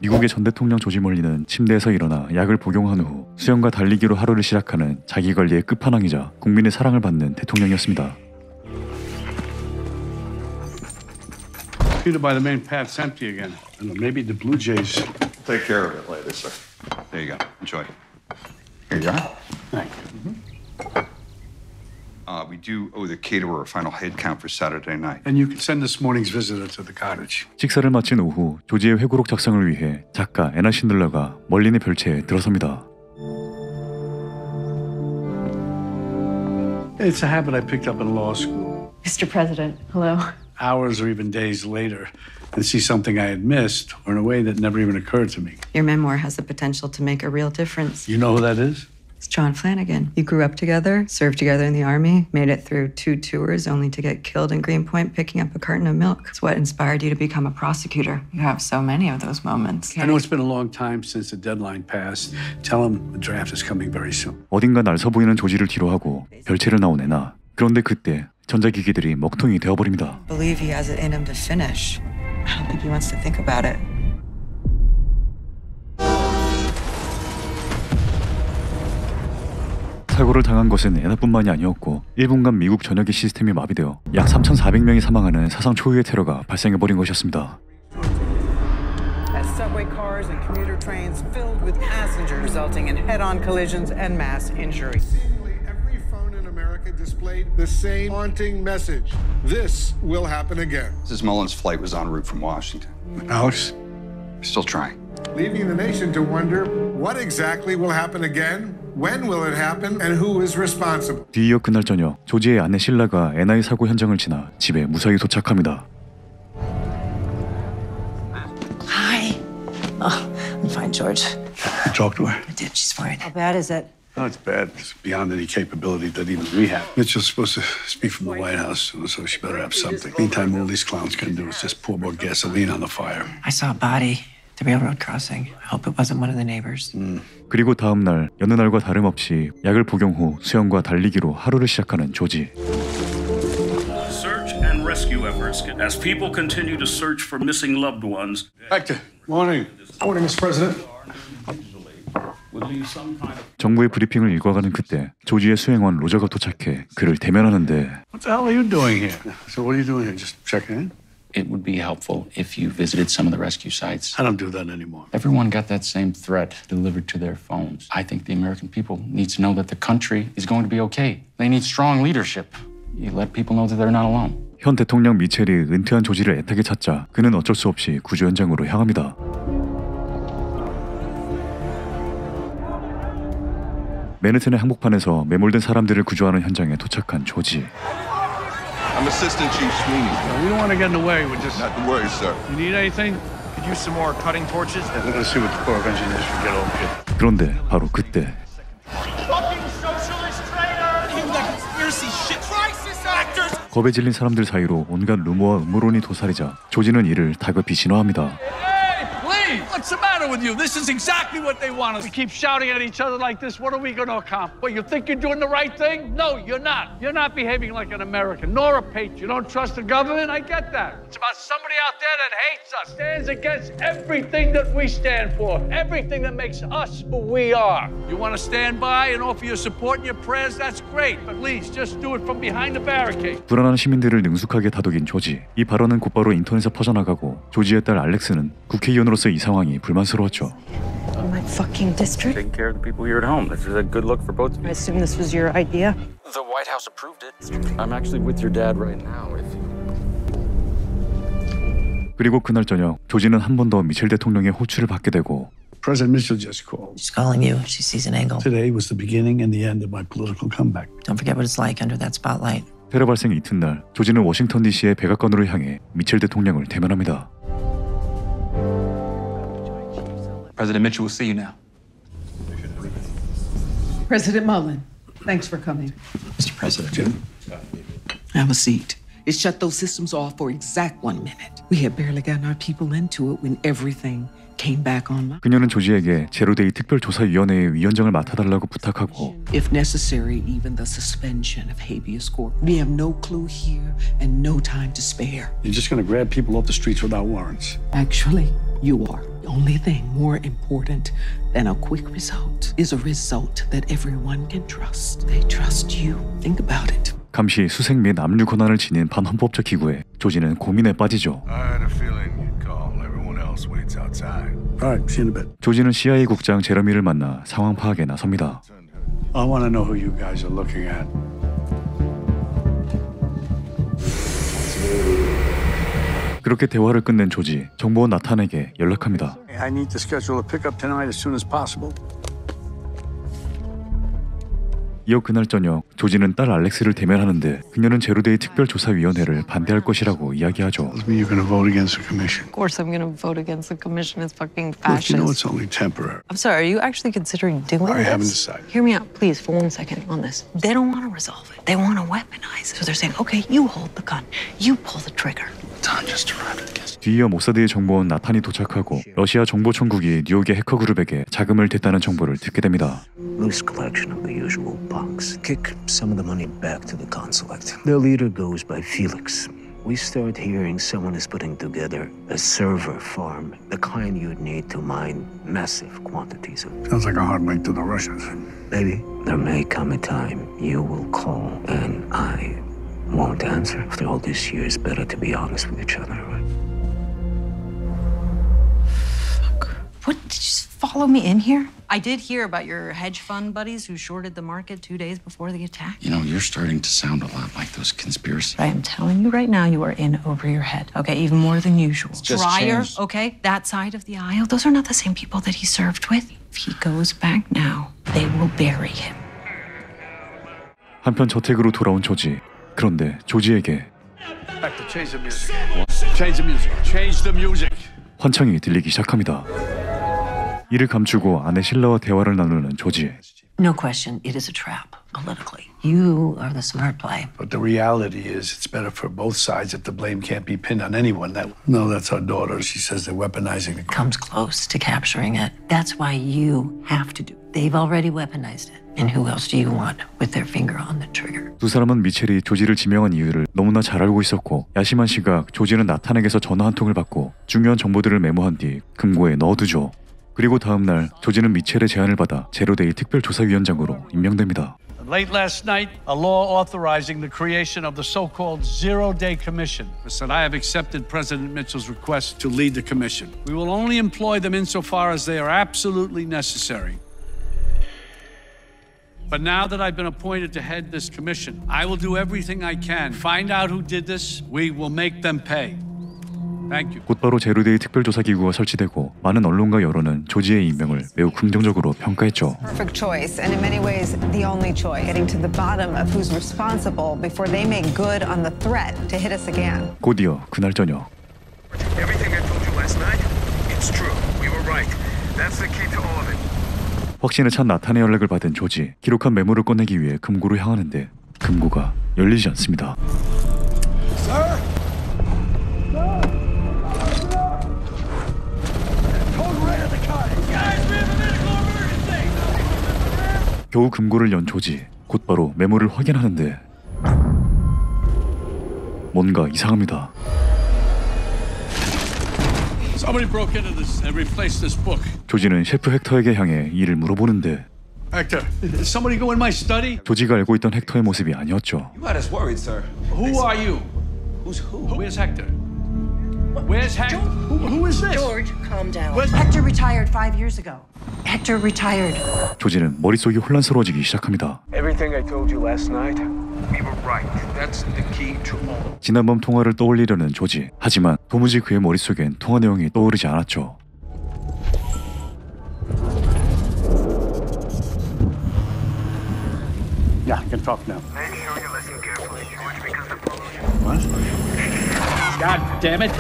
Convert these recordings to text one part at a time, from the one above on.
미국의 전 대통령 조지 몰리는 침대에서 일어나 약을 복용한 후 수영과 달리기로 하루를 시작하는 자기 관리의 끝판왕이자 국민의 사랑을 받는 대통령이었습니다. Peter, by the main path's empty again. And maybe the Blue Jays. Take care of it later, sir. There you go. Enjoy. Here you are. Thank you. We do owe the caterer a final head count for Saturday night. And you can send this morning's visitor to the cottage. 식사를 마친 오후 조지의 회고록 작성을 위해 작가 애나 신들러가 멀린의 별채에 들어섭니다. It's a habit I picked up in law school. Mr. President, hello. Hours or even days later, and see something I had missed or in a way that never even occurred to me. Your memoir has the potential to make a real difference. You know who that is? It's John Flanagan. You grew up together, served together in the Army, made it through 2 tours only to get killed in Greenpoint picking up a carton of milk. It's what inspired you to become a prosecutor. You have so many of those moments. I know it's been a long time since the deadline passed. Tell him the draft is coming very soon. 어딘가 날 서 보이는 조지를 뒤로하고 별채를 나온 애나. 그런데 그때 전자기기들이 먹통이 되어버립니다. I believe he has it in him to finish. I don't think he wants to think about it. 사고를 당한 것은 애나뿐만이 아니었고 1분간 미국 전역의 시스템이 마비되어 약 3,400명이 사망하는 사상 초유의 테러가 발생해버린 것이었습니다. As subway cars and commuter trains filled with passengers, resulting in head-on collisions and mass injury. Every phone in America displayed the same haunting message. This will happen again. Mrs. Mullins' flight was en route from Washington. Alex? Still trying. Leaving the nation to wonder what exactly will happen again, when will it happen, and who is responsible. 뒤이어 그날 저녁 조지의 아내 실라가 애나의 사고 현장을 지나 집에 무사히 도착합니다. Hi. Oh, I'm fine, George. Talk to her. I did. She's fine. How bad is it? No, it's bad. It's beyond any capability that even we have. Mitchell's supposed to speak from the White House, so she better have something. Meantime, all these clowns can do is just pour more gasoline on the fire. I saw a body at the railroad crossing. I hope it wasn't one of the neighbors. 그리고 다음 날 여느 날과 다름없이 약을 복용 후 수영과 달리기로 하루를 시작하는 조지. Search and rescue efforts as people continue to search for missing loved ones. Hector, morning. Morning, Mr. President. 정부의 브리핑을 읽어가는 그때 조지의 수행원 로저가 도착해 그를 대면하는데 What the hell are you doing here? So what are you doing here? Just checking in? It would be helpful if you visited some of the rescue sites. I don't do that anymore. Everyone got that same threat delivered to their phones. I think the American people need to know that the country is going to be okay. They need strong leadership. You let people know that they're not alone. 현 대통령 미첼이 은퇴한 조지를 애타게 찾자 그는 어쩔 수 없이 구조 현장으로 향합니다. 맨해튼의 한복판에서 매몰된 사람들을 구조하는 현장에 도착한 조지. I'm Assistant Chief Sweeney. We don't want to get in the way. We're just... Not to worry, sir. You need anything? Could use some more cutting torches? Let's see what the Corps of Engineers can get over here. 그런데 바로 그때 Fucking socialist traitor! You that conspiracy shit! Crisis actors! 겁에 질린 사람들 사이로 온갖 루머와 음모론이 도사리자 조지는 이를 다급히 진화합니다. What's the matter with you? This is exactly what they want us. We keep shouting at each other like this. What are we going to accomplish? What, you think you're doing the right thing? No, you're not. You're not behaving like an American, nor a patriot. You don't trust the government? I get that. It's about somebody out there that hates us, stands against everything that we stand for, everything that makes us who we are. You want to stand by and offer your support and your prayers? That's great. But please, just do it from behind the barricade. 불안한 시민들을 능숙하게 다독인 조지. 이 발언은 곧바로 인터넷에 퍼져나가고 조지의 딸 알렉스는 국회의원으로서 이 상황이 불만스러웠죠. My fucking district? Taking care of the people here at home. This is a good look for both of I you. assume this was your idea. The White House approved it. I'm actually with your dad right now. 그리고 그날 저녁 조지는 한 번 더 미첼 대통령의 호출을 받게 되고 President Mitchell just called. She's calling you. She sees an angle. Today was the beginning and the end of my political comeback. Don't forget what it's like under that spotlight. 테러 발생 이튿날 조지는 워싱턴 DC의 백악관으로 향해 미첼 대통령을 대면합니다. President Mitchell will see you now. President Mullen, thanks for coming. Mr. President. Have a seat. It shut those systems off for exact 1 minute. We had barely gotten our people into it when everything came back online. 그녀는 조지에게 제로데이 특별조사위원회의 위원장을 맡아달라고 부탁하고 If necessary, even the suspension of habeas corpus. We have no clue here and no time to spare. You're just going to grab people off the streets without warrants. Actually, you are. The only thing more important than a quick result is a result that everyone can trust. They trust you. Think about it. 감시, 수색 및 압류 권한을 지닌 반헌법적 기구에 조지는 고민에 빠지죠. I had a feeling you'd call. Everyone else waits outside. All right, see you in a bit. 조지는 CIA 국장 제러미를 만나 상황 파악에 나섭니다. I want to know who you guys are looking at. 그렇게 대화를 끝낸 조지, 정보원 나탄에게 연락합니다. I need to schedule a pickup tonight as soon as possible. 이어 그날 저녁 조지는 딸 알렉스를 대면하는데 그녀는 제로데이 특별조사위원회를 반대할 것이라고 이야기하죠. You're going to vote against the commission. Of course I'm gonna vote against the commission. It's fucking Look, you know fascist. it's only temporary. I'm sorry, are you actually considering doing I this? haven't decided. Hear me out, please, for 1 second on this. They don't want to resolve it. They want to weaponize it. So they're saying, okay, you hold the gun. You pull the trigger. Time just arrived, I guess. 뒤이어 모사드의 정보원 나탄이 도착하고 러시아 정보총국이 뉴욕의 해커 그룹에게 자금을 댔다는 정보를 듣게 됩니다. Loose collection of the usual punks. Kick some of the money back to the consulate. Their leader goes by Felix. We start hearing someone is putting together a server farm, the kind you'd need to mine massive quantities of. Sounds like a hard link to the Russians. Maybe there may come a time you will call and I won't answer. After all these years, better to be honest with each other, right? What? Did you just follow me in here? I did hear about your hedge fund buddies who shorted the market 2 days before the attack. You know, you're starting to sound a lot like those conspiracy. I am telling you right now, you are in over your head. Okay, even more than usual. just Dreyer, changed. okay, that side of the aisle, those are not the same people that he served with. If he goes back now, they will bury him. 한편 저택으로 돌아온 조지. 그런데 조지에게 Back to change the music. Change the music. Change the music. 환청이 들리기 시작합니다. 이를 감추고 아내 실라와 대화를 나누는 조지. No question, it is a trap, politically. You are the smart play. But the reality is, it's better for both sides if the blame can't be pinned on anyone. No, that's our daughter. She says they're weaponizing the. Comes close to capturing it. That's why you have to do it. They've already weaponized it. And who else do you want with their finger on the trigger? 두 사람은 미첼이 조지를 지명한 이유를 너무나 잘 알고 있었고 야심한 시각 조지는 나탄에게서 전화 한 통을 받고 중요한 정보들을 메모한 뒤 금고에 넣어두죠. 그리고 다음 날 조지는 미첼의 제안을 받아 제로데이 특별조사위원장으로 임명됩니다. Late last night, a law authorizing the creation of the so-called Zero-Day Commission said I have accepted President Mitchell's request to lead the commission. We will only employ them insofar as they are absolutely necessary. But now that I've been appointed to head this commission, I will do everything I can. Find out who did this. We will make them pay. Thank you. 곧바로 제로데이 특별조사기구가 설치되고 많은 언론과 여론은 조지의 임명을 매우 긍정적으로 평가했죠. Perfect choice, and in many ways, the only choice. Getting to the bottom of who's responsible before they make good on the threat to hit us again. 곧이어 그날 저녁. Everything I told you last night, it's true. We were right. That's the key to all of it. 확신에 찬 나탄의 연락을 받은 조지. 기록한 메모를 꺼내기 위해 금고로 향하는데 금고가 열리지 않습니다. Sir? 겨우 금고를 연 조지. 곧바로 메모를 확인하는데 뭔가 이상합니다. Somebody broke into this and replaced this book. 조지는 셰프 헥터에게 향해 이를 물어보는데 Hector, did somebody go in my study? 조지가 알고 있던 헥터의 모습이 아니었죠. You had us worried, sir. Who are you? Who's who? Where's Hector? Where's Hector? Who is this? George, calm down. Where's Hector retired 5 years ago. Hector retired. 조지는 머릿속이 혼란스러워지기 시작합니다. Everything I told you last night, we were right. That's the key to all. 지난밤 통화를 떠올리려는 조지. 하지만 도무지 그의 머릿속엔 통화 내용이 떠오르지 않았죠. Yeah, I can talk now. Make sure you listen carefully, George, because the pollution. What? God damn it!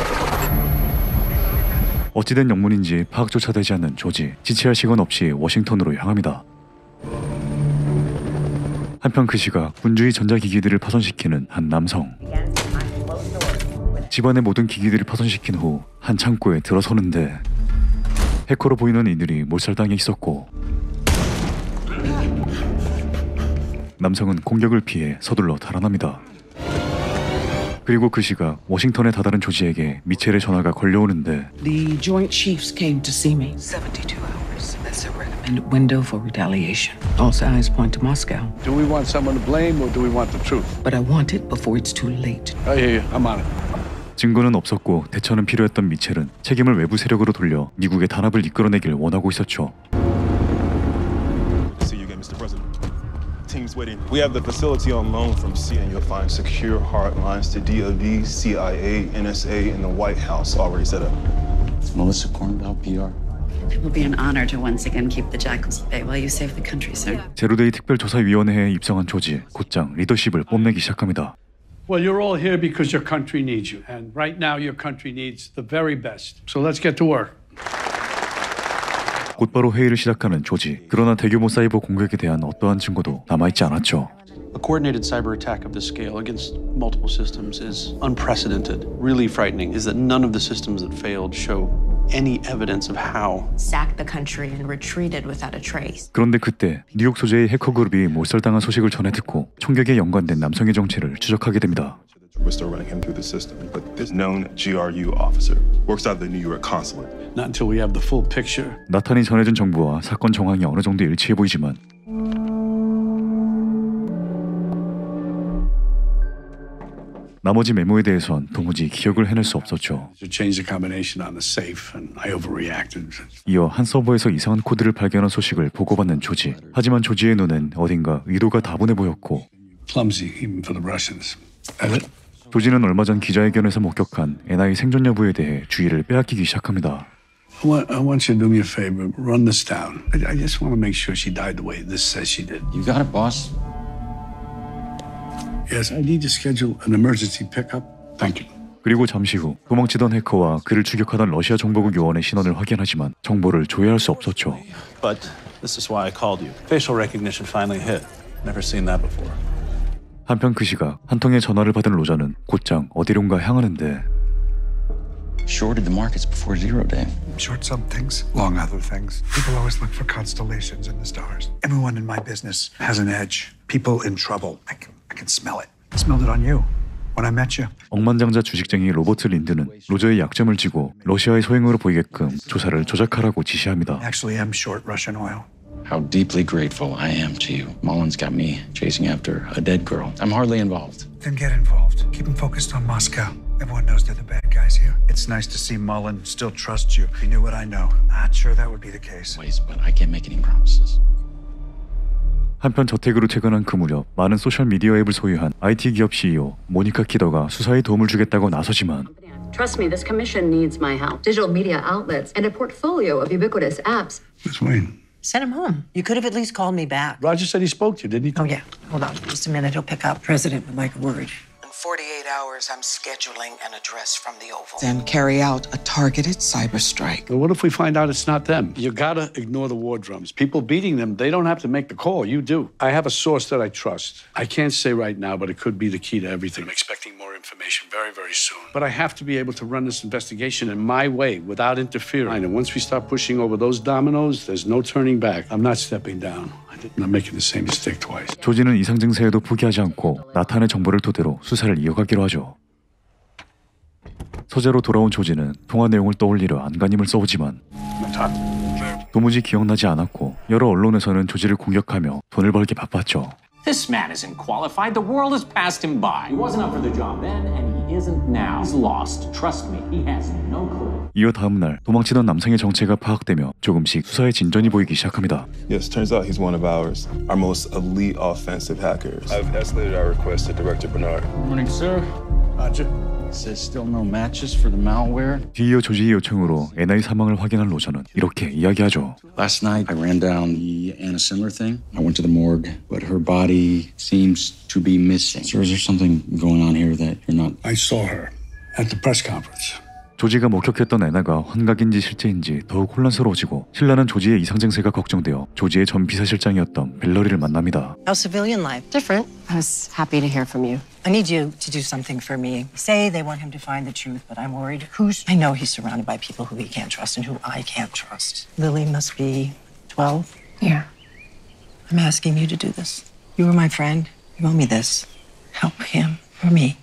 어찌된 영문인지 파악조차 되지 않는 조지. 지체할 시간 없이 워싱턴으로 향합니다. 한편 그 시각 군주의 전자기기들을 파손시키는 한 남성. 집안의 모든 기기들을 파손시킨 후 한 창고에 들어서는데 해커로 보이는 이들이 몰살당해 있었고 남성은 공격을 피해 서둘러 달아납니다. 그리고 그 시각 워싱턴에 다다른 조지에게 미첼의 전화가 걸려오는데 The Joint Chiefs came to see me. 72 hours. That's a recommended window for retaliation. All signs point to Moscow. Do we want someone to blame or do we want the truth? But I want it before it's too late. I hear you. I'm on it. 증거는 없었고 대처는 필요했던 미첼은 책임을 외부 세력으로 돌려 미국의 단합을 이끌어내길 원하고 있었죠. See you again, Mr. President. Team's waiting. We have the facility on loan from C, and you'll find secure hard lines to DoD, CIA, NSA, and the White House already set up. Melissa Cornbell, PR. It will be an honor to once again keep the jackals at bay while you save the country, sir. 제로데이 특별조사위원회에 입성한 조지, 곧장 리더십을 뽐내기 시작합니다. Well, you're all here because your country needs you. And right now, your country needs the very best. So let's get to work. 곧바로 회의를 시작하는 조지. 그러나 대규모 사이버 공격에 대한 어떠한 증거도 남아있지 않았죠. A coordinated cyber attack of this scale against multiple systems is unprecedented. Really frightening is that none of the systems that failed show any evidence of how. Sacked the country and retreated without a trace. 그런데 그때 뉴욕 소재의 해커 그룹이 몰살당한 소식을 전해 듣고 총격에 연관된 남성의 정체를 추적하게 됩니다. We're still running him through the system, but this known GRU officer works out of the New York consulate. Not until we have the full picture. 나탄이 전해준 정보와 사건 정황이 어느 정도 일치해 보이지만 나머지 메모에 대해선 도무지 기억을 해낼 수 없었죠. 이어 한 서버에서 이상한 코드를 발견한 소식을 보고받는 조지. 하지만 조지의 눈엔 어딘가 의도가 다분해 보였고 조지는 얼마 전 기자회견에서 목격한 애나의 생존 여부에 대해 주의를 빼앗기기 시작합니다. I want you to do me a favor. Run this down. I just want to make sure she died the way this says she did. You got it, boss. Yes, I need to schedule an emergency pickup. Thank you. 그리고 잠시 후 도망치던 해커와 그를 추격하던 러시아 정보국 요원의 신원을 확인하지만 정보를 조회할 수 없었죠. But this is why I called you. Facial recognition finally hit. Never seen that before. 한편 그 시각 한 통의 전화를 받은 로저는 곧장 어디론가 향하는데 Shorted the markets before zero day. Short some things, long other things. People always look for constellations in the stars. Everyone in my business has an edge. People in trouble. I can smell it. I smelled it on you when I met you. 억만장자 주식쟁이 로버트 린드는 로저의 약점을 쥐고 러시아의 소행으로 보이게끔 조사를 조작하라고 지시합니다. Actually, I'm short Russian oil. How deeply grateful I am to you. Mullins got me chasing after a dead girl. I'm hardly involved. Then get involved. Keep them focused on Moscow. Everyone knows they're the bad guys here. It's nice to see Mullen still trusts you. He knew what I know. Not sure that would be the case. Wait, but I can't make any promises. 한편 저택으로 퇴근한 그 무렵 많은 소셜미디어 앱을 소유한 IT 기업 CEO 모니카 키더가 수사에 도움을 주겠다고 나서지만 Trust me, this commission needs my help. Digital media outlets and a portfolio of ubiquitous apps. Miss Wayne. Send him home. You could have at least called me back. Roger said he spoke to you, didn't he? Oh, yeah. Hold on. Just a minute. He'll pick up. President would like a word. In 48 hours, I'm scheduling an address from the Oval. Then carry out a targeted cyber strike. Well, what if we find out it's not them? You gotta ignore the war drums. People beating them, they don't have to make the call. You do. I have a source that I trust. I can't say right now, but it could be the key to everything. I'm expecting more information very, very soon. But I have to be able to run this investigation in my way without interfering. And once we start pushing over those dominoes, there's no turning back. I'm not stepping down. I'm not making the same mistake twice. 조지는 이상 증세에도 포기하지 않고 나탄의 정보를 토대로 수사를 이어가기로 하죠. 서재로 돌아온 조지는 통화 내용을 떠올리려 안간힘을 써오지만 도무지 기억나지 않았고 여러 언론에서는 조지를 공격하며 돈을 벌기 바빴죠. This man isn't qualified. The world has passed him by. He wasn't up for the job then, and he isn't now. He's lost. Trust me, he has no clue. 이어 다음 날 도망치던 남성의 정체가 파악되며 조금씩 수사에 진전이 보이기 시작합니다. Yes, turns out he's one of ours, our most elite offensive hackers. I've escalated our request to Director Bernard. Morning, sir. Roger. Says still no matches for the malware. 뒤이어 조지의 요청으로 애나의 사망을 확인한 로저는 이렇게 이야기하죠. Last night I ran down the Anna Sindler thing. I went to the morgue, but her body seems to be missing. Sir, is there something going on here that you're not? I saw her at the press conference. 조지가 목격했던 애나가 환각인지 실제인지 더욱 혼란스러워지고 신라는 조지의 이상 증세가 걱정되어 조지의 전 비서실장이었던 벨러리를 만납니다. How's civilian life? Different. I was happy to hear from you. I need you to do something for me. Say they want him to find the truth, but I'm worried. I know he's surrounded by people who he can't trust and who I can't trust. Lily must be 12. Yeah. I'm asking you to do this. You were my friend. You owe me this. Help him or me.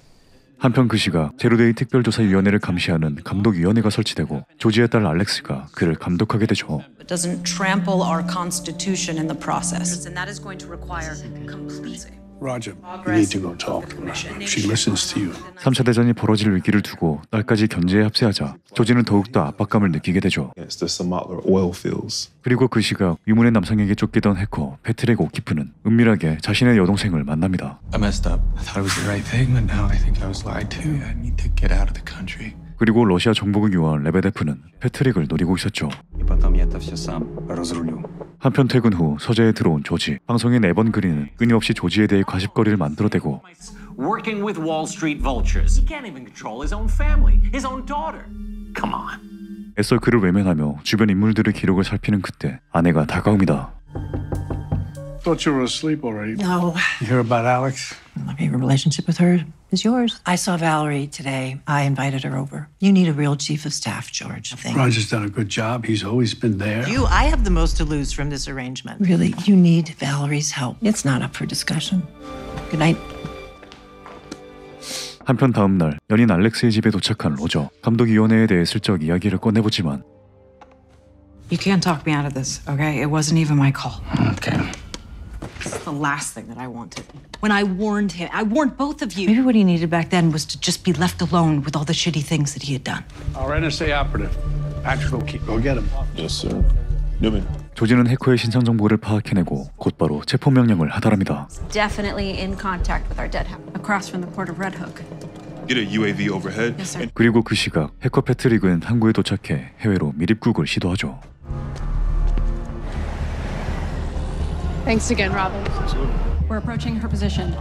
한편 그 시각 제로데이 특별조사위원회를 감시하는 감독위원회가 설치되고 조지의 딸 알렉스가 그를 감독하게 되죠. It doesn't trample our constitution in the process. And that is going to require complete. Roger, you need to go talk to her. She listens to you. 3차 대전이 벌어질 위기를 두고 딸까지 견제에 합세하자 조지는 더욱더 압박감을 느끼게 되죠. It's the Somalia oil fields. 그리고 그 시각 유문의 남성에게 쫓기던 해커 패트릭 오키프는 은밀하게 자신의 여동생을 만납니다. I messed up. I thought it was the right thing, but now I think I was lied to. I need to get out of the country. 그리고 러시아 정보국 요원 레베데프는 패트릭을 노리고 있었죠. 한편 퇴근 후 서재에 들어온 조지. 방송인 에번 그린은 끊임없이 조지에 대해 과십거리를 만들어대고 Working with Wall Street vultures. He can't even control his own family, his own daughter. Come on. 애써 그를 외면하며 주변 인물들의 기록을 살피는 그때 아내가 다가옵니다. Thought you were asleep already. No. You hear about Alex? Your relationship with her is yours. I saw Valerie today. I invited her over. You need a real chief of staff, George. I think. Roger's done a good job. He's always been there. I have the most to lose from this arrangement. Really, you need Valerie's help. It's not up for discussion. Good night. 한편 다음 날 연인 알렉스의 집에 도착한 로저. 감독위원회에 대해 슬쩍 이야기를 꺼내보지만 You can't talk me out of this, okay? It wasn't even my call. Okay. This is the last thing that I wanted. When I warned him, I warned both of you. Maybe what he needed back then was to just be left alone with all the shitty things that he had done. Our NSA operative, Patrick O'Keefe. Go get him. Yes, sir. Newman. 조지는 해커의 신상 정보를 파악해내고 곧바로 체포 명령을 하달합니다. Definitely in contact with our dead hound across from the port of Red Hook. Get a UAV overhead. Yes, sir. 그리고 그 시각 해커 패트릭은 항구에 도착해 해외로 미립국을 시도하죠. Thanks again, Robin. We're approaching her position.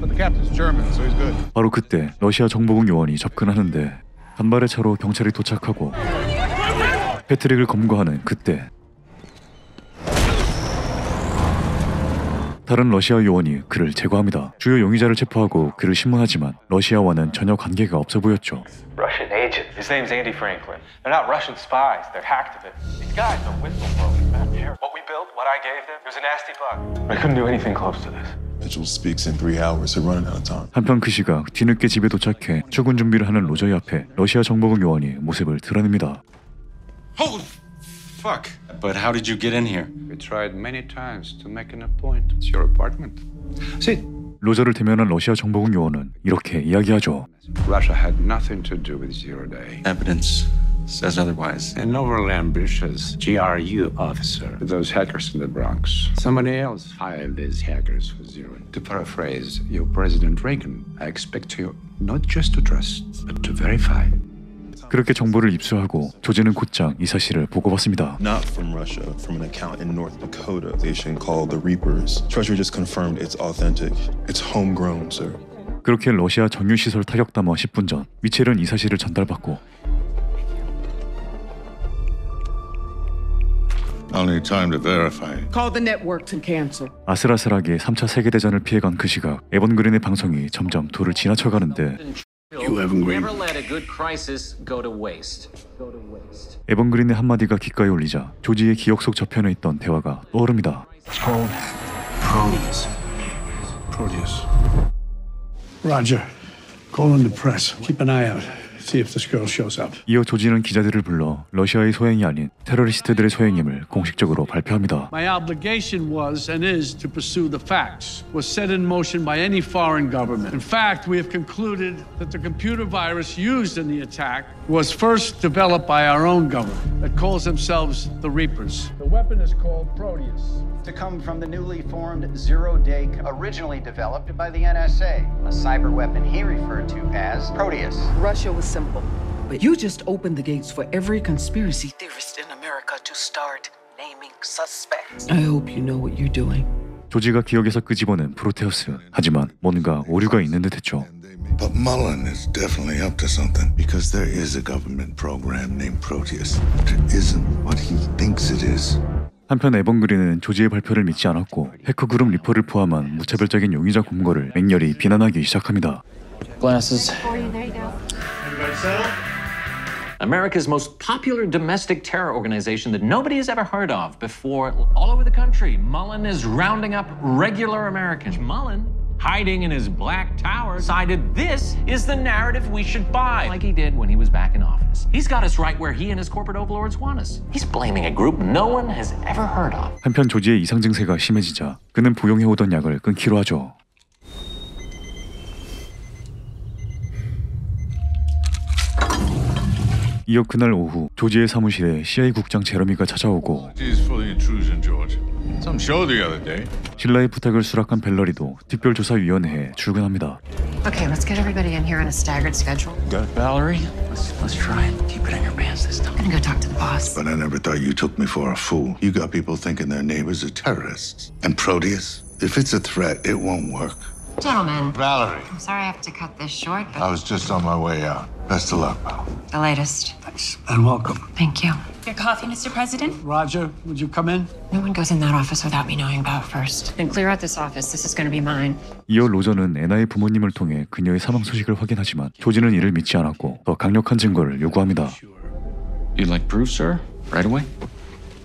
But the captain's German, so he's good. 바로 그때 러시아 정보국 요원이 접근하는데 간발의 차로 경찰이 도착하고 패트릭을 검거하는 그때 다른 러시아 요원이 그를 제거합니다. 주요 용의자를 체포하고 그를 신문하지만 러시아와는 전혀 관계가 없어 보였죠. Russian agent. His name's Andy Franklin. They're not Russian spies. They're hacktivists. These guys are whistleblowers, man. What we built, what I gave them, it was a nasty bug. I couldn't do anything close to this. Mitchell speaks in 3 hours. They're running out of time. 한편 그 시각 뒤늦게 집에 도착해 출근 준비를 하는 로저의 앞에 러시아 정보국 요원이 모습을 드러냅니다. Holy fuck. But how did you get in here? We tried many times to make an appointment. It's your apartment. Sit. 로저를 대면한 러시아 정보국 요원은 이렇게 이야기하죠. Russia had nothing to do with Zero Day. Evidence says otherwise. An overly ambitious GRU officer with those hackers in the Bronx. Somebody else hired these hackers for Zero. To paraphrase your President Reagan, I expect you not just to trust, but to verify. 그렇게 정보를 입수하고 조지는 곧장 이 사실을 보고받습니다. Not from Russia, from an account in North Dakota station called the Reapers. Treasury just confirmed it's authentic. It's homegrown, sir. 그렇게 러시아 정유시설 타격 담화 10분 전 미첼은 이 사실을 전달받고 I'll need time to verify. Call the networks and cancel. 아슬아슬하게 3차 세계대전을 피해간 그 시각 에번 그린의 방송이 점점 도를 지나쳐가는데 Never let a good crisis go to waste. 에번 그린의 한마디가 귓가에 울리자 조지의 기억 속 저편에 있던 대화가 떠오릅니다. It's called Proteus. Proteus. Roger, call in the press. Keep an eye out. See if this girl shows up. 이어 조지는 기자들을 불러 러시아의 소행이 아닌 테러리스트들의 소행임을 공식적으로 발표합니다. My obligation was and is to pursue the facts, was set in motion by any foreign government. In fact, we have concluded that the computer virus used in the attack was first developed by our own government that calls themselves the Reapers. The weapon is called Proteus. To come from the newly formed Zero Day, originally developed by the NSA, a cyber weapon he referred to as Proteus. Russia was simple, but you just opened the gates for every conspiracy theorist in America to start naming suspects. I hope you know what you're doing. 조지가 기억에서 끄집어낸 프로테우스. 하지만 뭔가 오류가 있는 듯했죠. But Mullen is definitely up to something because there is a government program named Proteus. But it isn't what he thinks it is. 한편 에번 그린은 조지의 발표를 믿지 않았고 해커 그룹 리퍼를 포함한 무차별적인 용의자 검거를 맹렬히 비난하기 시작합니다. Glasses. America's most popular domestic terror organization that nobody has ever heard of before. All over the country, Mullen is rounding up regular Americans. Mullen hiding in his black tower, decided this is the narrative we should buy, like he did when he was back in office. He's got us right where he and his corporate overlords want us. He's blaming a group no one has ever heard of. 한편 조지의 이상 증세가 심해지자 그는 복용해오던 약을 끊기로 하죠. 이어 그날 오후 조지의 사무실에 CIA 국장 제러미가 찾아오고 신라의 부탁을 수락한 벨러리도 특별조사위원회에 출근합니다. Okay, let's get everybody in here on a staggered schedule. Got it, Valerie? Let's try it. Keep it in your pants this time. I'm gonna go talk to the boss. But I never thought you took me for a fool. You got people thinking their neighbors are terrorists. And Proteus, if it's a threat, it won't work. Gentlemen. Valerie, I'm sorry I have to cut this short, but I was just on my way out. Best of luck, pal. the latest. Thanks. And welcome. Thank you. Your coffee, Mr. President? Roger, would you come in? No one goes in that office without me knowing about it first. Then clear out this office. This is gonna be mine. 이어 로저는 애나의 부모님을 통해 그녀의 사망 소식을 확인하지만 조지는 이를 믿지 않았고 더 강력한 증거를 요구합니다. You'd like proof, sir? Right away?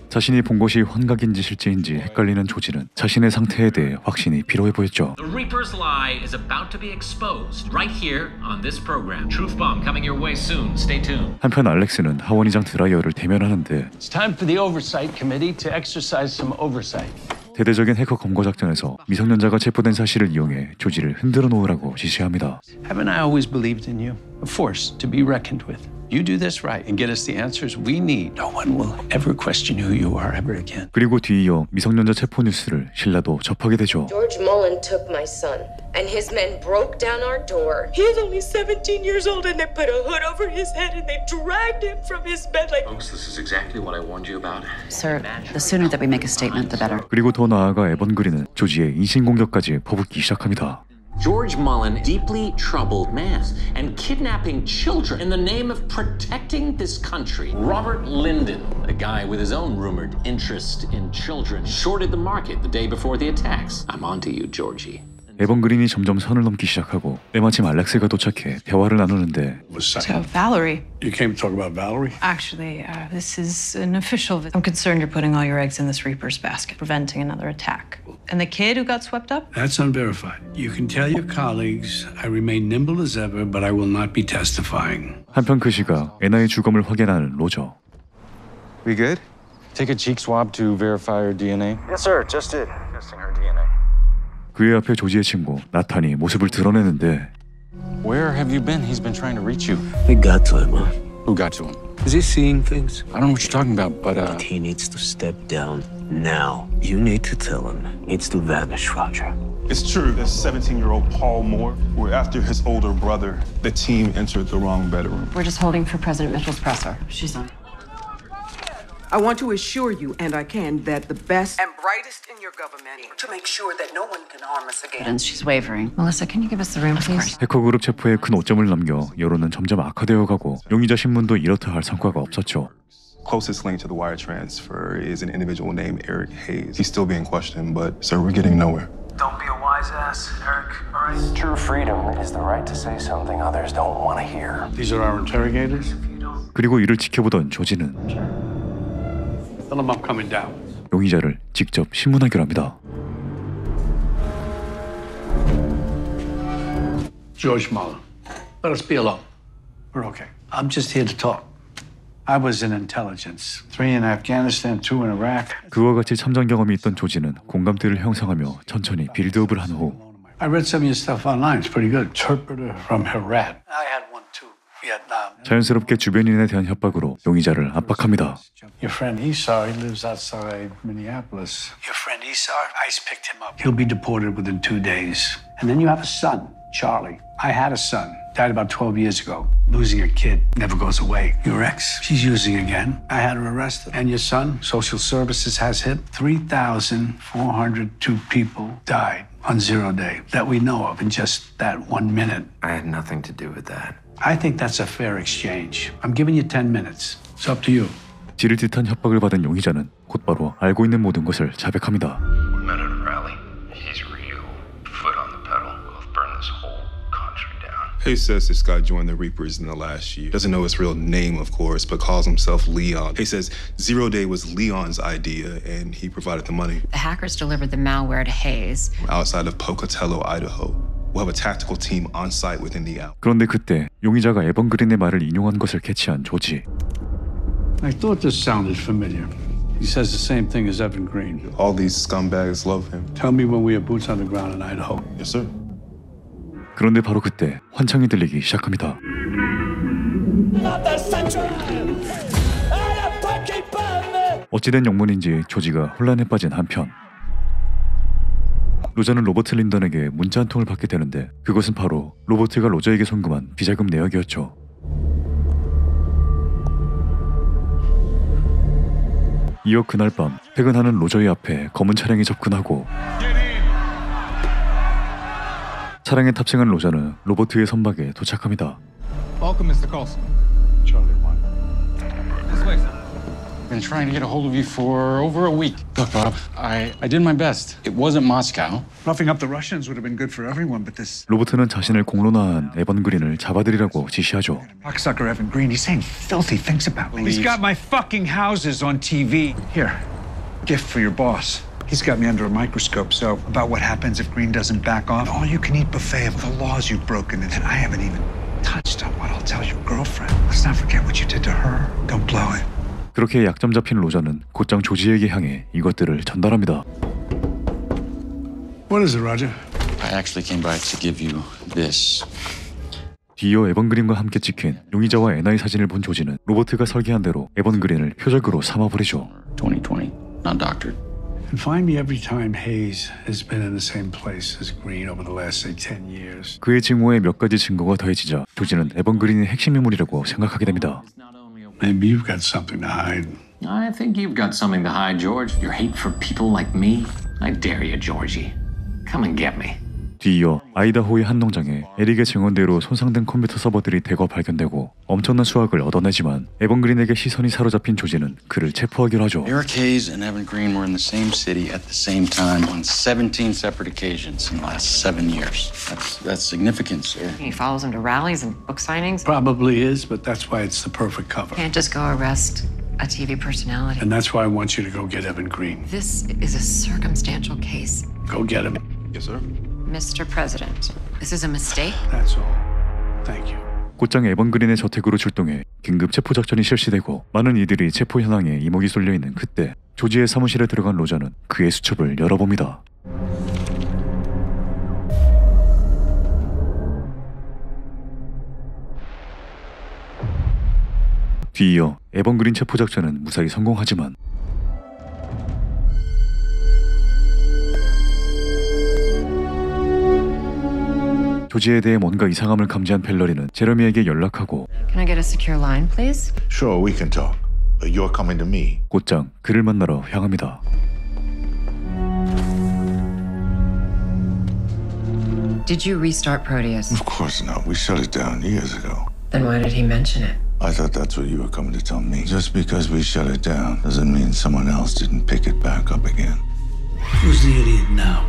자신이 본 것이 환각인지 실제인지 헷갈리는 조지는 자신의 상태에 대해 확신이 필요해 보였죠. The Reaper's lie is about to be exposed right here on this program. Truth bomb coming your way soon. Stay tuned. 한편 알렉스는 하원의장 드라이어를 대면하는데 It's time for the Oversight Committee to exercise some oversight. 대대적인 해커 검거 작전에서 미성년자가 체포된 사실을 이용해 조지를 흔들어 놓으라고 지시합니다. Haven't I always believed in you? A force to be reckoned with. You do this right and get us the answers we need. No one will ever question who you are ever again. 그리고 뒤이어 미성년자 체포 뉴스를 신라도 접하게 되죠. George Mullen took my son, and his men broke down our door. He is only 17 years old, and they put a hood over his head, and they dragged him from his bed like... Folks, this is exactly what I warned you about. Sir, the sooner that we make a statement, the better. 그리고 더 나아가 에번 그린은 조지의 인신공격까지 퍼붓기 시작합니다. George Mullen, deeply troubled man, and kidnapping children in the name of protecting this country. Robert Linden, a guy with his own rumored interest in children, shorted the market the day before the attacks. I'm onto you, Georgie. 에번 그린이 점점 선을 넘기 시작하고 때마침 알렉스가 도착해 대화를 나누는데 So, Valerie. You came to talk about Valerie? Actually, this is an official visit. I'm concerned you're putting all your eggs in this Reaper's basket, preventing another attack. And the kid who got swept up? That's unverified. You can tell your colleagues I remain nimble as ever, but I will not be testifying. 한편 그 시각 애나의 주검을 확인하는 로저. We good? Take a cheek swab to verify her DNA. Yes, sir. Just did. Testing her DNA. 그의 앞에 조지의 친구 나탄이 모습을 드러내는데 Where have you been? He's been trying to reach you. We got to him, huh? Who got to him? Is he seeing things? I don't know what you're talking about, but He needs to step down now. You need to tell him. He needs to vanish, Roger. It's true. This 17-year-old Paul Moore, we're after his older brother. The team entered the wrong bedroom. We're just holding for President Mitchell's presser. She's on. I want to assure you, and I can, that the best and brightest in your government to make sure that no one can harm us again. She's wavering. Melissa, can you give us the room, please? 해커 그룹 체포에 큰 오점을 남겨 여론은 점점 악화되어가고 용의자 신문도 이렇다 할 성과가 없었죠. Closest link to the wire transfer is an individual named Eric Hayes. He's still being questioned, but, sir, we're getting nowhere. Don't be a wise ass, Eric, all right? True freedom is the right to say something others don't want to hear. These are our interrogators? 그리고 이를 지켜보던 조지는 Tell them I'm coming down. 용의자를 직접 신문하기로 합니다. George Mullen, let us be alone. We're okay. I'm just here to talk. I was in intelligence. 3 in Afghanistan, 2 in Iraq. 그와 같이 참전 경험이 있던 조지는 공감대를 형성하며 천천히 빌드업을 한 후 I read some of your stuff online. It's pretty good. Interpreter from Herat. I had one too. Vietnam. 자연스럽게 주변인에 대한 협박으로 용의자를 압박합니다. Your friend Esar, he lives outside Minneapolis. Your friend Esar, ICE picked him up. He'll be deported within 2 days. And then you have a son, Charlie. I had a son, died about 12 years ago. Losing a kid never goes away. Your ex, she's using again. I had her arrested. And your son, social services has hit 3,402 people died on 0 day that we know of in just that 1 minute. I had nothing to do with that. I think that's a fair exchange. I'm giving you 10 minutes. It's up to you. 지를 듯한 협박을 받은 용의자는 곧바로 알고 있는 모든 것을 자백합니다. We met at a rally. He's real. Foot on the pedal. We'll burn this whole country down. Hayes says this guy joined the Reapers in the last year. Doesn't know his real name, of course, but calls himself Leon. Hayes says Zero Day was Leon's idea, and he provided the money. The hackers delivered the malware to Hayes. Outside of Pocatello, Idaho. We'll have a tactical team on site within the hour. 그런데 그때 용의자가 에번 그린의 말을 인용한 것을 캐치한 조지. I thought this sounded familiar. He says the same thing as Evan Green. All these scumbags love him. Tell me when we have boots on the ground in Idaho. Yes, sir. 그런데 바로 그때 환청이 들리기 시작합니다. 어찌된 영문인지 조지가 혼란에 빠진 한편 로저는 로버트 린던에게 문자 한 통을 받게 되는데 그것은 바로 로버트가 로저에게 송금한 비자금 내역이었죠. 이어 그날 밤 퇴근하는 로저의 앞에 검은 차량이 접근하고 차량에 탑승한 로저는 로버트의 선박에 도착합니다. Welcome, Mr. Coulson. Charlie 1. This way, sir. Been trying to get a hold of you for over a week. Look, Bob, I did my best. It wasn't Moscow. Roughing up the Russians would have been good for everyone, but this 로버트는 자신을 공론화한 에번 그린을 잡아들이라고 지시하죠. cocksucker Evan Green, he's saying filthy things about me. He's got my fucking houses on TV. Here, gift for your boss. He's got me under a microscope, so about what happens if Green doesn't back off. All-you-can-eat buffet of the laws you've broken, and I haven't even touched on what I'll tell your girlfriend. Let's not forget what you did to her. Don't blow it. 그렇게 약점 잡힌 로저는 곧장 조지에게 향해 이것들을 전달합니다. What is it, Roger? I actually came by to give you this. 뒤이어 에번 그린과 함께 찍힌 용의자와 NI 사진을 본 조지는 로버트가 설계한 대로 에번 그린을 표적으로 삼아버리죠. 2020, not doctored. And find me every time Hayes has been in the same place as Green over the last, say, 10 years. 그의 증오에 몇 가지 증거가 더해지자 조지는 에번 그린이 핵심 인물이라고 생각하게 됩니다. Maybe you've got something to hide. I think you've got something to hide, George. Your hate for people like me. I dare you, Georgie. Come and get me. 뒤이어 아이다호의 한 농장에 에릭의 증언대로 손상된 컴퓨터 서버들이 대거 발견되고 엄청난 수확을 얻어내지만 에번 그린에게 시선이 사로잡힌 조지는 그를 체포하기로 하죠. Eric Hayes and Evan Green were in the same city at the same time on 17 separate occasions in the last 7 years. That's significant, sir. He follows him to rallies and book signings. Probably is, but that's why it's the perfect cover. Can't just go arrest a TV personality. And that's why I want you to go get Evan Green. This is a circumstantial case. Go get him. Yes, sir. Mr. President, this is a mistake. That's all. Thank you. 곧장 에번 그린의 저택으로 출동해 긴급 체포 작전이 실시되고 많은 이들이 체포 현황에 이목이 쏠려 있는 그때 조지의 사무실에 들어간 로저는 그의 수첩을 열어봅니다. 뒤이어 에번 그린 체포 작전은 무사히 성공하지만 조지에 대해 뭔가 이상함을 감지한 벨러리는 제러미에게 연락하고 Can I get a secure line, please? Sure, we can talk. But you're coming to me. 곧장 그를 만나러 향합니다. Did you restart Proteus? Of course not. We shut it down years ago. Then why did he mention it? I thought that's what you were coming to tell me. Just because we shut it down doesn't mean someone else didn't pick it back up again. Who's the idiot now?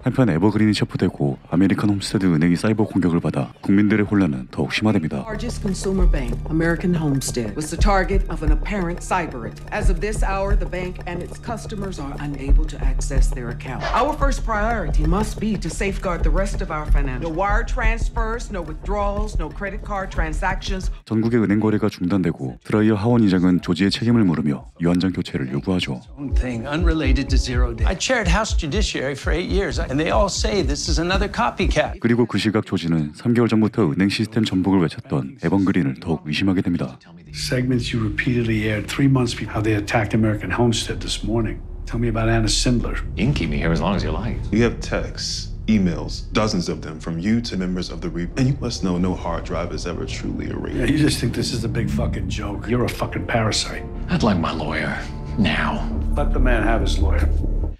한편 에버그린이 체포되고 아메리칸 홈스테드 은행이 사이버 공격을 받아 국민들의 혼란은 더욱 심화됩니다. Largest consumer bank, American Homestead, was the target of an apparent cyber attack. As of this hour, the bank and its customers are unable to access their account. Our first priority must be to safeguard the rest of our financial. No wire transfers, no withdrawals, no credit card transactions. 전국의 은행 거래가 중단되고 드라이어 하원 의장은 조지의 책임을 물으며 유한장 교체를 요구하죠. Thing unrelated to Zero Day. I chaired House Judiciary for 8 years, and they all say this is another copycat. 그리고 그 시각 조지는 3개월 전부터 은행 시스템 전복을 외쳤던 에번 그린을 더욱 의심하게 됩니다. Segments you repeatedly aired 3 months before how they attacked American Homestead this morning. Tell me about Anna Sindler. You can keep me here as long as you like. You have texts, emails, dozens of them from you to members of the Reaper. And you must know no hard drive is ever truly erased. Yeah, you just think this is a big fucking joke. You're a fucking parasite. I'd like my lawyer now. Let the man have his lawyer.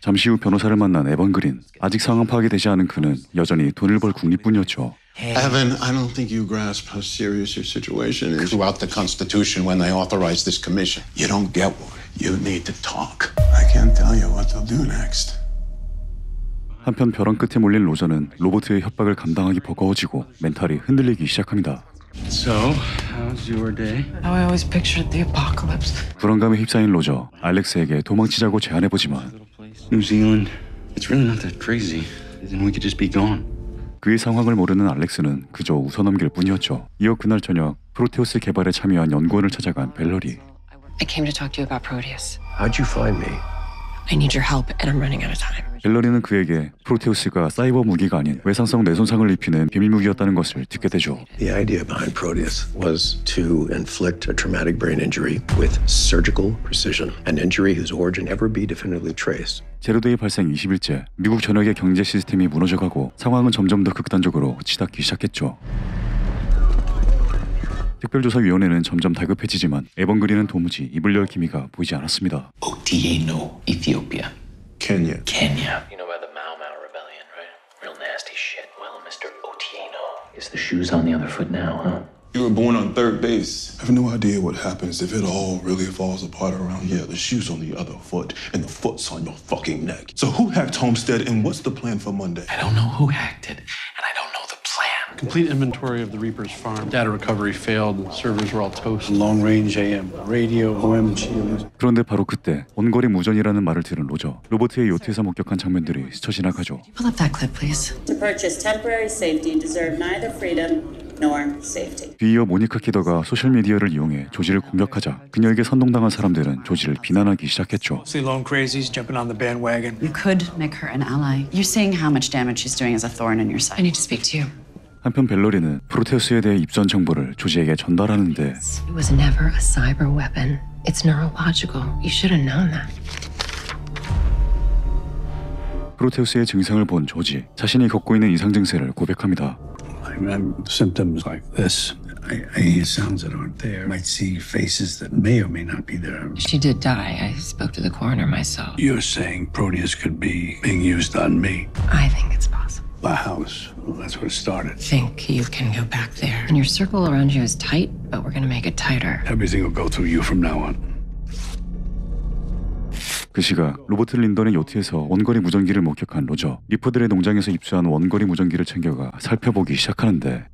잠시 후 변호사를 만난 에번 그린. 아직 상황 파악이 되지 않은 그는 여전히 돈을 벌 국립뿐이었죠. Evan, I don't think you grasp how serious your situation is. Throughout the Constitution, when they authorized this commission, you don't get one. You need to talk. I can't tell you what they'll do next. 한편 벼랑 끝에 몰린 로저는 로버트의 협박을 감당하기 버거워지고 멘탈이 흔들리기 시작합니다. So, how's your day? How I always pictured the apocalypse. 불안감에 휩싸인 로저, 알렉스에게 도망치자고 제안해보지만 New Zealand, it's really not that crazy. Then we could just be gone. 그의 상황을 모르는 알렉스는 그저 웃어넘길 뿐이었죠. 이어 그날 저녁 프로테우스 개발에 참여한 연구원을 찾아간 벨러리. I came to talk to you about Proteus. How'd you find me? I need your help, and I'm running out of time. 벨러리는 그에게 프로테우스가 사이버 무기가 아닌 외상성 뇌손상을 입히는 비밀 무기였다는 것을 듣게 되죠. The idea behind Proteus was to inflict a traumatic brain injury with surgical precision, an injury whose origin never be definitively traced. 제로데이 발생 20일째 미국 전역의 경제 시스템이 무너져가고 상황은 점점 더 극단적으로 치닫기 시작했죠. 특별조사위원회는 점점 다급해지지만 에번그린은 도무지 입을 열 기미가 보이지 않았습니다. Otieno, Ethiopia. Kenya. Kenya. You know about the Mau Mau rebellion, right? Real nasty shit. Well, Mr. Otieno is the shoes on the other foot now, huh? You were born on third base. I have no idea what happens if it all really falls apart around here. The shoe's on the other foot, and the foot's on your fucking neck. So who hacked Homestead, and what's the plan for Monday? I don't know who hacked it, and I don't know the plan. Complete inventory of the Reaper's farm. Data recovery failed. The servers were all toast. Long-range AM, radio, OMG. 그런데 바로 그때 원거리 무전이라는 말을 들은 로저, 로버트의 요트에서 목격한 장면들이 스쳐 지나가죠. Pull up that clip, please. To purchase temporary safety deserve neither freedom nor safety. 뒤이어 모니카 키더가 소셜미디어를 이용해 조지를 공격하자 그녀에게 선동당한 사람들은 조지를 비난하기 시작했죠. See lone crazies jumping on the bandwagon. You could make her an ally. You're seeing how much damage she's doing as a thorn in your side. I need to speak to you. 한편 벨러리는 프로테우스에 대해 입전 정보를 조지에게 전달하는데 It was never a cyber weapon. It's neurological. You should have known that. 프로테우스의 증상을 본 조지, 자신이 겪고 있는 이상 증세를 고백합니다. I have symptoms like this. I hear sounds that aren't there. I might see faces that may or may not be there. She did die. I spoke to the coroner myself. You're saying Proteus could be being used on me? I think it's possible. The house. Well, that's where it started. Think you can go back there. And your circle around you is tight, but we're gonna make it tighter. Everything will go through you from now on. 그 시각 로버트 린던의 요트에서 원거리 무전기를 목격한 로저, 리퍼들의 농장에서 입수한 원거리 무전기를 챙겨가 살펴보기 시작하는데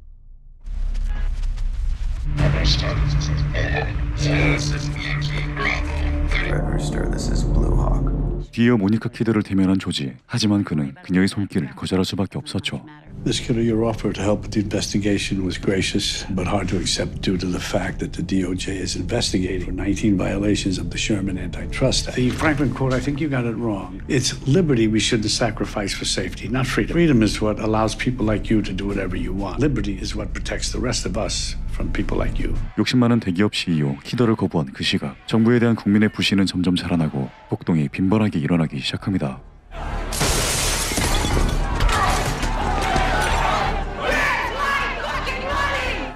뒤이어 모니카 키드를 대면한 조지, 하지만 그는 그녀의 손길을 거절할 수밖에 없었죠. This kiddo, your offer to help with the investigation was gracious, but hard to accept due to the fact that the DOJ is investigating for 19 violations of the Sherman Antitrust Act. The Franklin Court, I think you got it wrong. It's liberty we should sacrifice for safety, not freedom. Freedom is what allows people like you to do whatever you want. Liberty is what protects the rest of us from people like you. 욕심 많은 대기업 CEO 키더를 거부한 그 시각, 정부에 대한 국민의 불신은 점점 자라나고 폭동이 빈번하게 일어나기 시작합니다.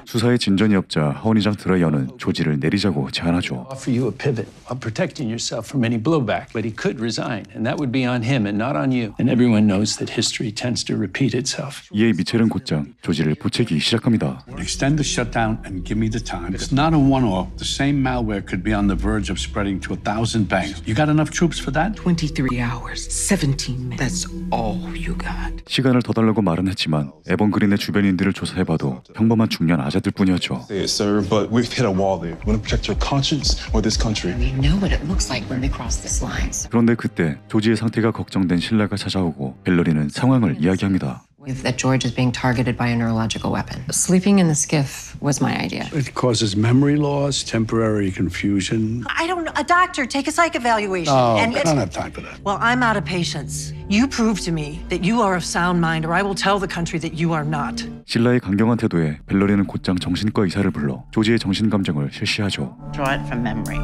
수사의 진전이 없자 하원의장 드라이어는 조지를 내리자고 제안하죠. Offer you a pivot while protecting yourself from any blowback, but he could resign, and that would be on him and not on you. And everyone knows that history tends to repeat itself. 이에 미첼은 곧장 조지를 보채기 시작합니다. Extend the shutdown and give me the time. It's not a one-off. The same malware could be on the verge of spreading to 1,000 banks. You got enough troops for that? 23 hours, 17 minutes. That's all you got. 시간을 더 달라고 말은 했지만 에번그린의 주변인들을 조사해봐도 평범한 중년 아재들 뿐이었죠. Say it, sir, but we've hit a wall there. We want to protect your conscience or this country. We know what it looks like when they cross this line. 그런데 그때 조지의 상태가 걱정된 신라가 찾아오고 벨러리는 상황을 이야기합니다. That George is being targeted by a neurological weapon. Sleeping in the skiff was my idea. It causes memory loss, temporary confusion. I don't know. A doctor, take a psych evaluation. Oh, I don't have time for that. Well, I'm out of patience. You prove to me that you are of sound mind, or I will tell the country that you are not. 신라의 강경한 태도에 벨러리는 곧장 정신과 의사를 불러 조지의 정신 감정을 실시하죠. Draw it from memory.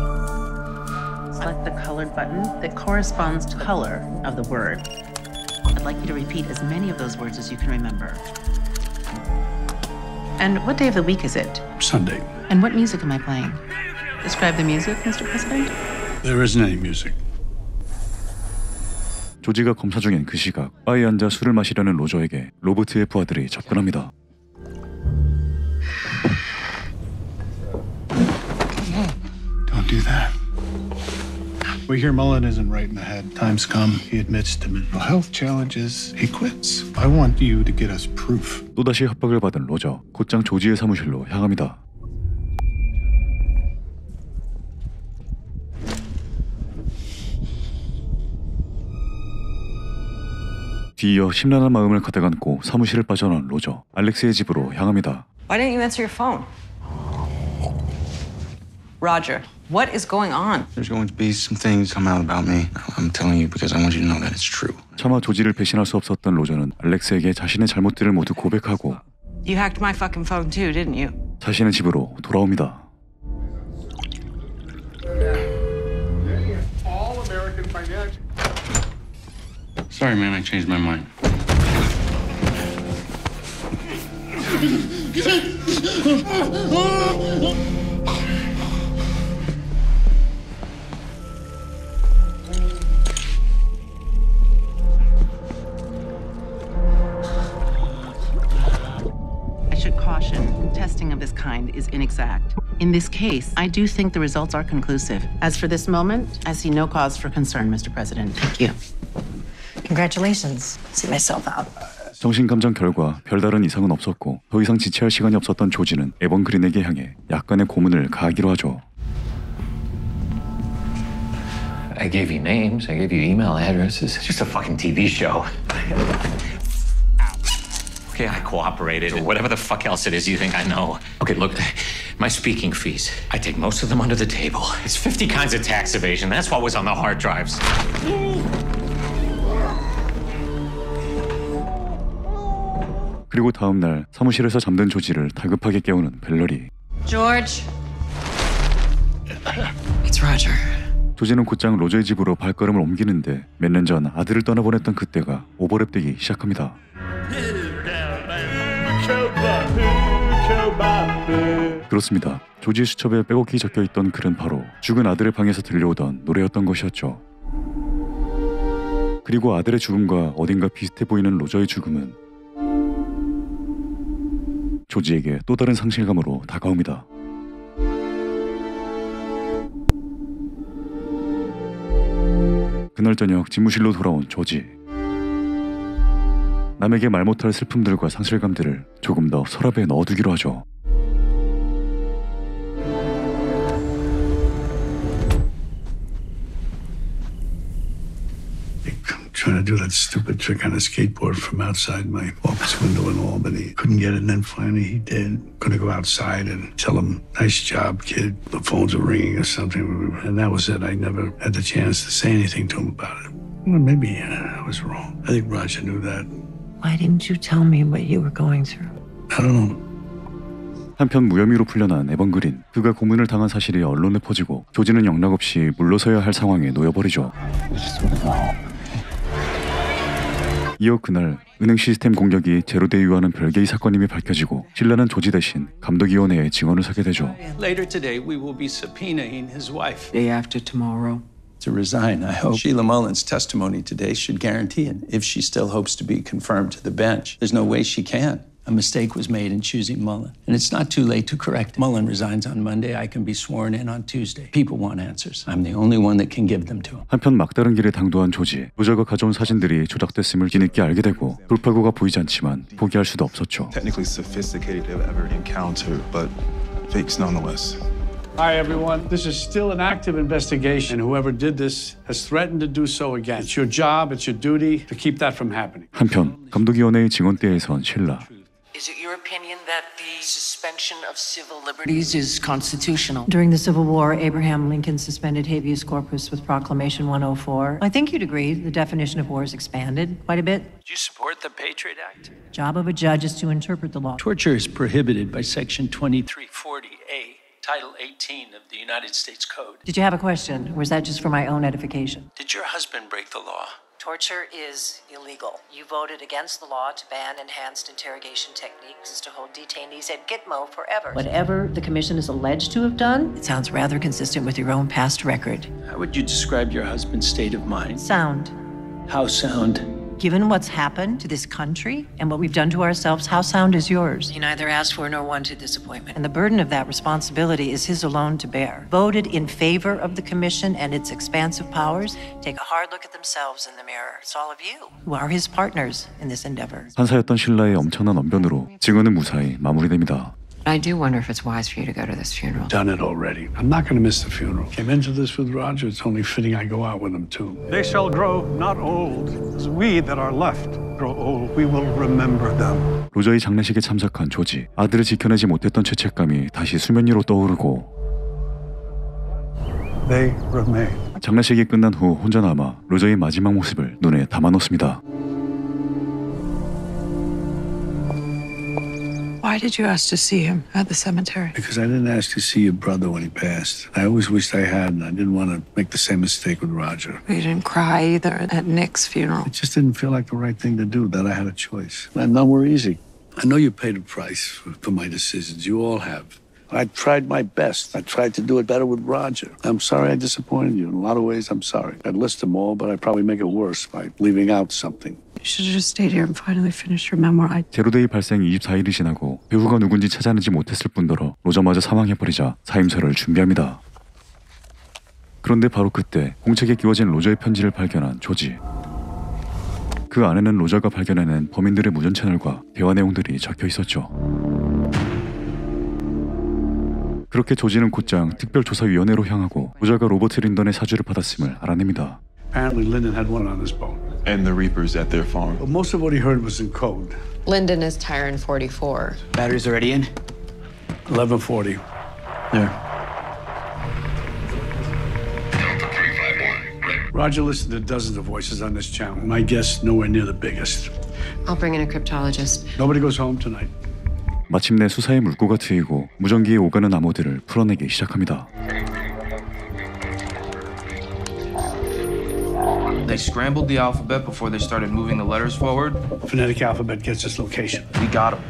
Select the colored button that corresponds to color of the word. I'd like you to repeat as many of those words as you can remember. And what day of the week is it? Sunday. And what music am I playing? Describe the music, Mr. President. There isn't any music. 조지가 검사 중인 그 시각, 바에 앉아 술을 마시려는 로저에게 로버트의 부하들이 접근합니다. Don't do that. We hear Mullen isn't right in the head. Time's come. He admits to mental health challenges. He quits. I want you to get us proof. 또다시 협박을 받은 로저, 곧장 조지의 사무실로 향합니다. 뒤이어 심란한 마음을 가득 안고 사무실을 빠져나온 로저, 알렉스의 집으로 향합니다. Why didn't you answer your phone? Roger, what is going on? There's going to be some things come out about me. I'm telling you because I want you to know that it's true. 차마 조지를 배신할 수 없었던 로저는 알렉스에게 자신의 잘못들을 모두 고백하고 You hacked my fucking phone too, didn't you? 자신의 집으로 돌아옵니다. Sorry, man, I changed my mind. I should caution, testing of this kind is inexact. In this case, I do think the results are conclusive. As for this moment, I see no cause for concern, Mr. President. Thank you. Congratulations. See myself out. 정신감정 결과 별다른 이상은 없었고 더 이상 지체할 시간이 없었던 조지는 에번 그린에게 향해 약간의 고문을 가하기로 하죠. I gave you names, I gave you email addresses. It's just a fucking TV show. Okay, I cooperated, or whatever the fuck else it is you think I know. Okay, look, my speaking fees, I take most of them under the table. It's 50 kinds of tax evasion. That's what was on the hard drives. 그리고 다음 날 사무실에서 잠든 조지를 다급하게 깨우는 벨러리. George. It's Roger. 조지는 곧장 로저의 집으로 발걸음을 옮기는데 몇 년 전 아들을 떠나보냈던 그때가 오버랩되기 시작합니다. 그렇습니다. 조지의 수첩에 빼곡히 적혀있던 글은 바로 죽은 아들의 방에서 들려오던 노래였던 것이었죠. 그리고 아들의 죽음과 어딘가 비슷해 보이는 로저의 죽음은 조지에게 또 다른 상실감으로 다가옵니다. 그날 저녁 집무실로 돌아온 조지. 남에게 말 못할 슬픔들과 상실감들을 조금 더 서랍에 넣어두기로 하죠. Trying to do that stupid trick on a skateboard from outside my office window in Albany. Couldn't get it, and then finally he did. Gonna go outside and tell him, nice job, kid. The phones are ringing or something. And that was it. I never had the chance to say anything to him about it. Well, maybe I was wrong. I think Roger knew that. Why didn't you tell me what you were going through? I don't know. 한편 무혐의로 풀려난 에번 그린. 그가 고문을 당한 사실이 언론에 퍼지고 조지는 영락없이 물러서야 할 상황에 놓여버리죠. 이어 그날 은행 시스템 공격이 제로데이 유하는 별개의 사건임이 밝혀지고 신라는 조지 대신 감독위원회에 증언을 서게 되죠. Later today, we will be subpoenaing his wife. Day after tomorrow. To resign, I hope. Sheila Mullen's testimony today should guarantee it. If she still hopes to be confirmed to the bench, there's no way she can. A mistake was made in choosing Mullen, and it's not too late to correct it. Mullen resigns on Monday. I can be sworn in on Tuesday. People want answers. I'm the only one that can give them to them. 한편 막다른 길에 당도한 조지. 로저가 가져온 사진들이 조작됐음을 뒤늦게 알게 되고 돌파구가 보이지 않지만 포기할 수도 없었죠. Technically sophisticated they've ever encountered, but fakes nonetheless. Hi, everyone. This is still an active investigation, and whoever did this has threatened to do so again. It's your job, it's your duty to keep that from happening. 한편 감독위원회의 증언대에 선 실라. Is it your opinion that the suspension of civil liberties is constitutional? During the Civil War, Abraham Lincoln suspended habeas corpus with Proclamation 104. I think you'd agree the definition of war is expanded quite a bit. Do you support the Patriot Act? Job of a judge is to interpret the law. Torture is prohibited by Section 2340A, Title 18 of the United States Code. Did you have a question, or was that just for my own edification? Did your husband break the law? Torture is illegal. You voted against the law to ban enhanced interrogation techniques to hold detainees at Gitmo forever. Whatever the commission is alleged to have done, it sounds rather consistent with your own past record. How would you describe your husband's state of mind? Sound. How sound? Given what's happened to this country and what we've done to ourselves, how sound is yours? He neither asked for nor wanted this appointment. And the burden of that responsibility is his alone to bear. Voted in favor of the commission and its expansive powers, take a hard look at themselves in the mirror. It's all of you who are his partners in this endeavor. 판사였던 신라의 엄청난 언변으로 증언은 무사히 마무리됩니다. I do wonder if it's wise for you to go to this funeral. Done it already. I'm not going to miss the funeral. Came into this with Roger. It's only fitting I go out with him, too. They shall grow not old. As we that are left grow old, we will remember them. 로저의 장례식에 참석한 조지. 아들을 지켜내지 못했던 죄책감이 다시 수면 위로 떠오르고 They remain. 장례식이 끝난 후 혼자 남아 로저의 마지막 모습을 눈에 담아놓습니다. Why did you ask to see him at the cemetery? Because I didn't ask to see your brother when he passed. I always wished I had, and I didn't want to make the same mistake with Roger. You didn't cry either at Nick's funeral. It just didn't feel like the right thing to do, that I had a choice. And none were easy. I know you paid a price for my decisions. You all have. I tried my best. I tried to do it better with Roger. I'm sorry I disappointed you. In a lot of ways, I'm sorry. I'd list them all, but I'd probably make it worse by leaving out something. You should have just stayed here and finally finished your memoir. 제로데이 발생 24일이 지나고 배우가 누군지 찾아내지 못했을 뿐더러 로저마저 사망해버리자 사임서를 준비합니다. 그런데 바로 그때 공책에 끼워진 로저의 편지를 발견한 조지. 그 안에는 로저가 발견해낸 범인들의 무전 채널과 대화 내용들이 적혀 있었죠. 그렇게 조지는 곧장 특별조사위원회로 향하고 로저가 로버트 린던의 사주를 받았음을 알아냅니다. Apparently, Lyndon had one on his boat. And the Reapers at their farm. But most of what he heard was in code. Lyndon is Tyron 44. Batteries already in? 1140. There. Roger listened to dozens of voices on this channel. My guess, nowhere near the biggest. I'll bring in a cryptologist. Nobody goes home tonight. 마침내 수사의 물꼬가 트이고 무전기에 오가는 암호들을 풀어내기 시작합니다. They scrambled the alphabet before they started moving the letters forward. Phonetic alphabet gets its location. We got him.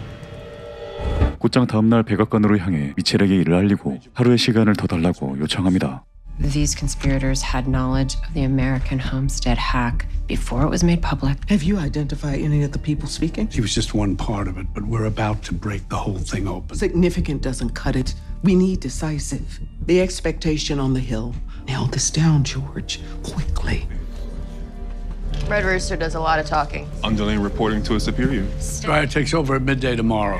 곧장 다음날 백악관으로 향해 미첼에게 이를 알리고 하루의 시간을 더 달라고 요청합니다. These conspirators had knowledge of the American homestead hack before it was made public. Have you identified any of the people speaking? He was just one part of it, but we're about to break the whole thing open. Significant doesn't cut it. We need decisive. The expectation on the Hill. Nail this down, George, quickly. Red Rooster does a lot of talking. Underling reporting to a superior. Dryer takes over at midday tomorrow.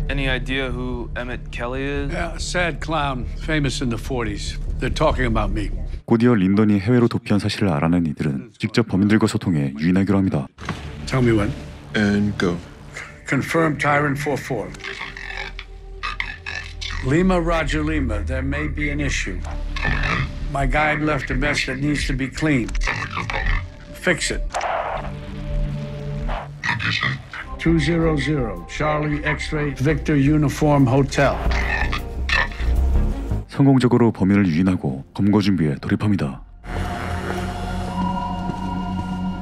Any idea who Emmett Kelly is? Yeah, sad clown, famous in the 40s. They're talking about me. 곧이어 린던이 해외로 도피한 사실을 알아낸 이들은 직접 범인들과 소통해 유인하기로 합니다. Tell me when. And go. Confirm Tyron 44. Lima, Roger Lima, there may be an issue. My guide left a mess that needs to be cleaned. Fix it. 200 Charlie X-ray Victor Uniform Hotel. 성공적으로 범인을 유인하고 검거 준비에 돌입합니다.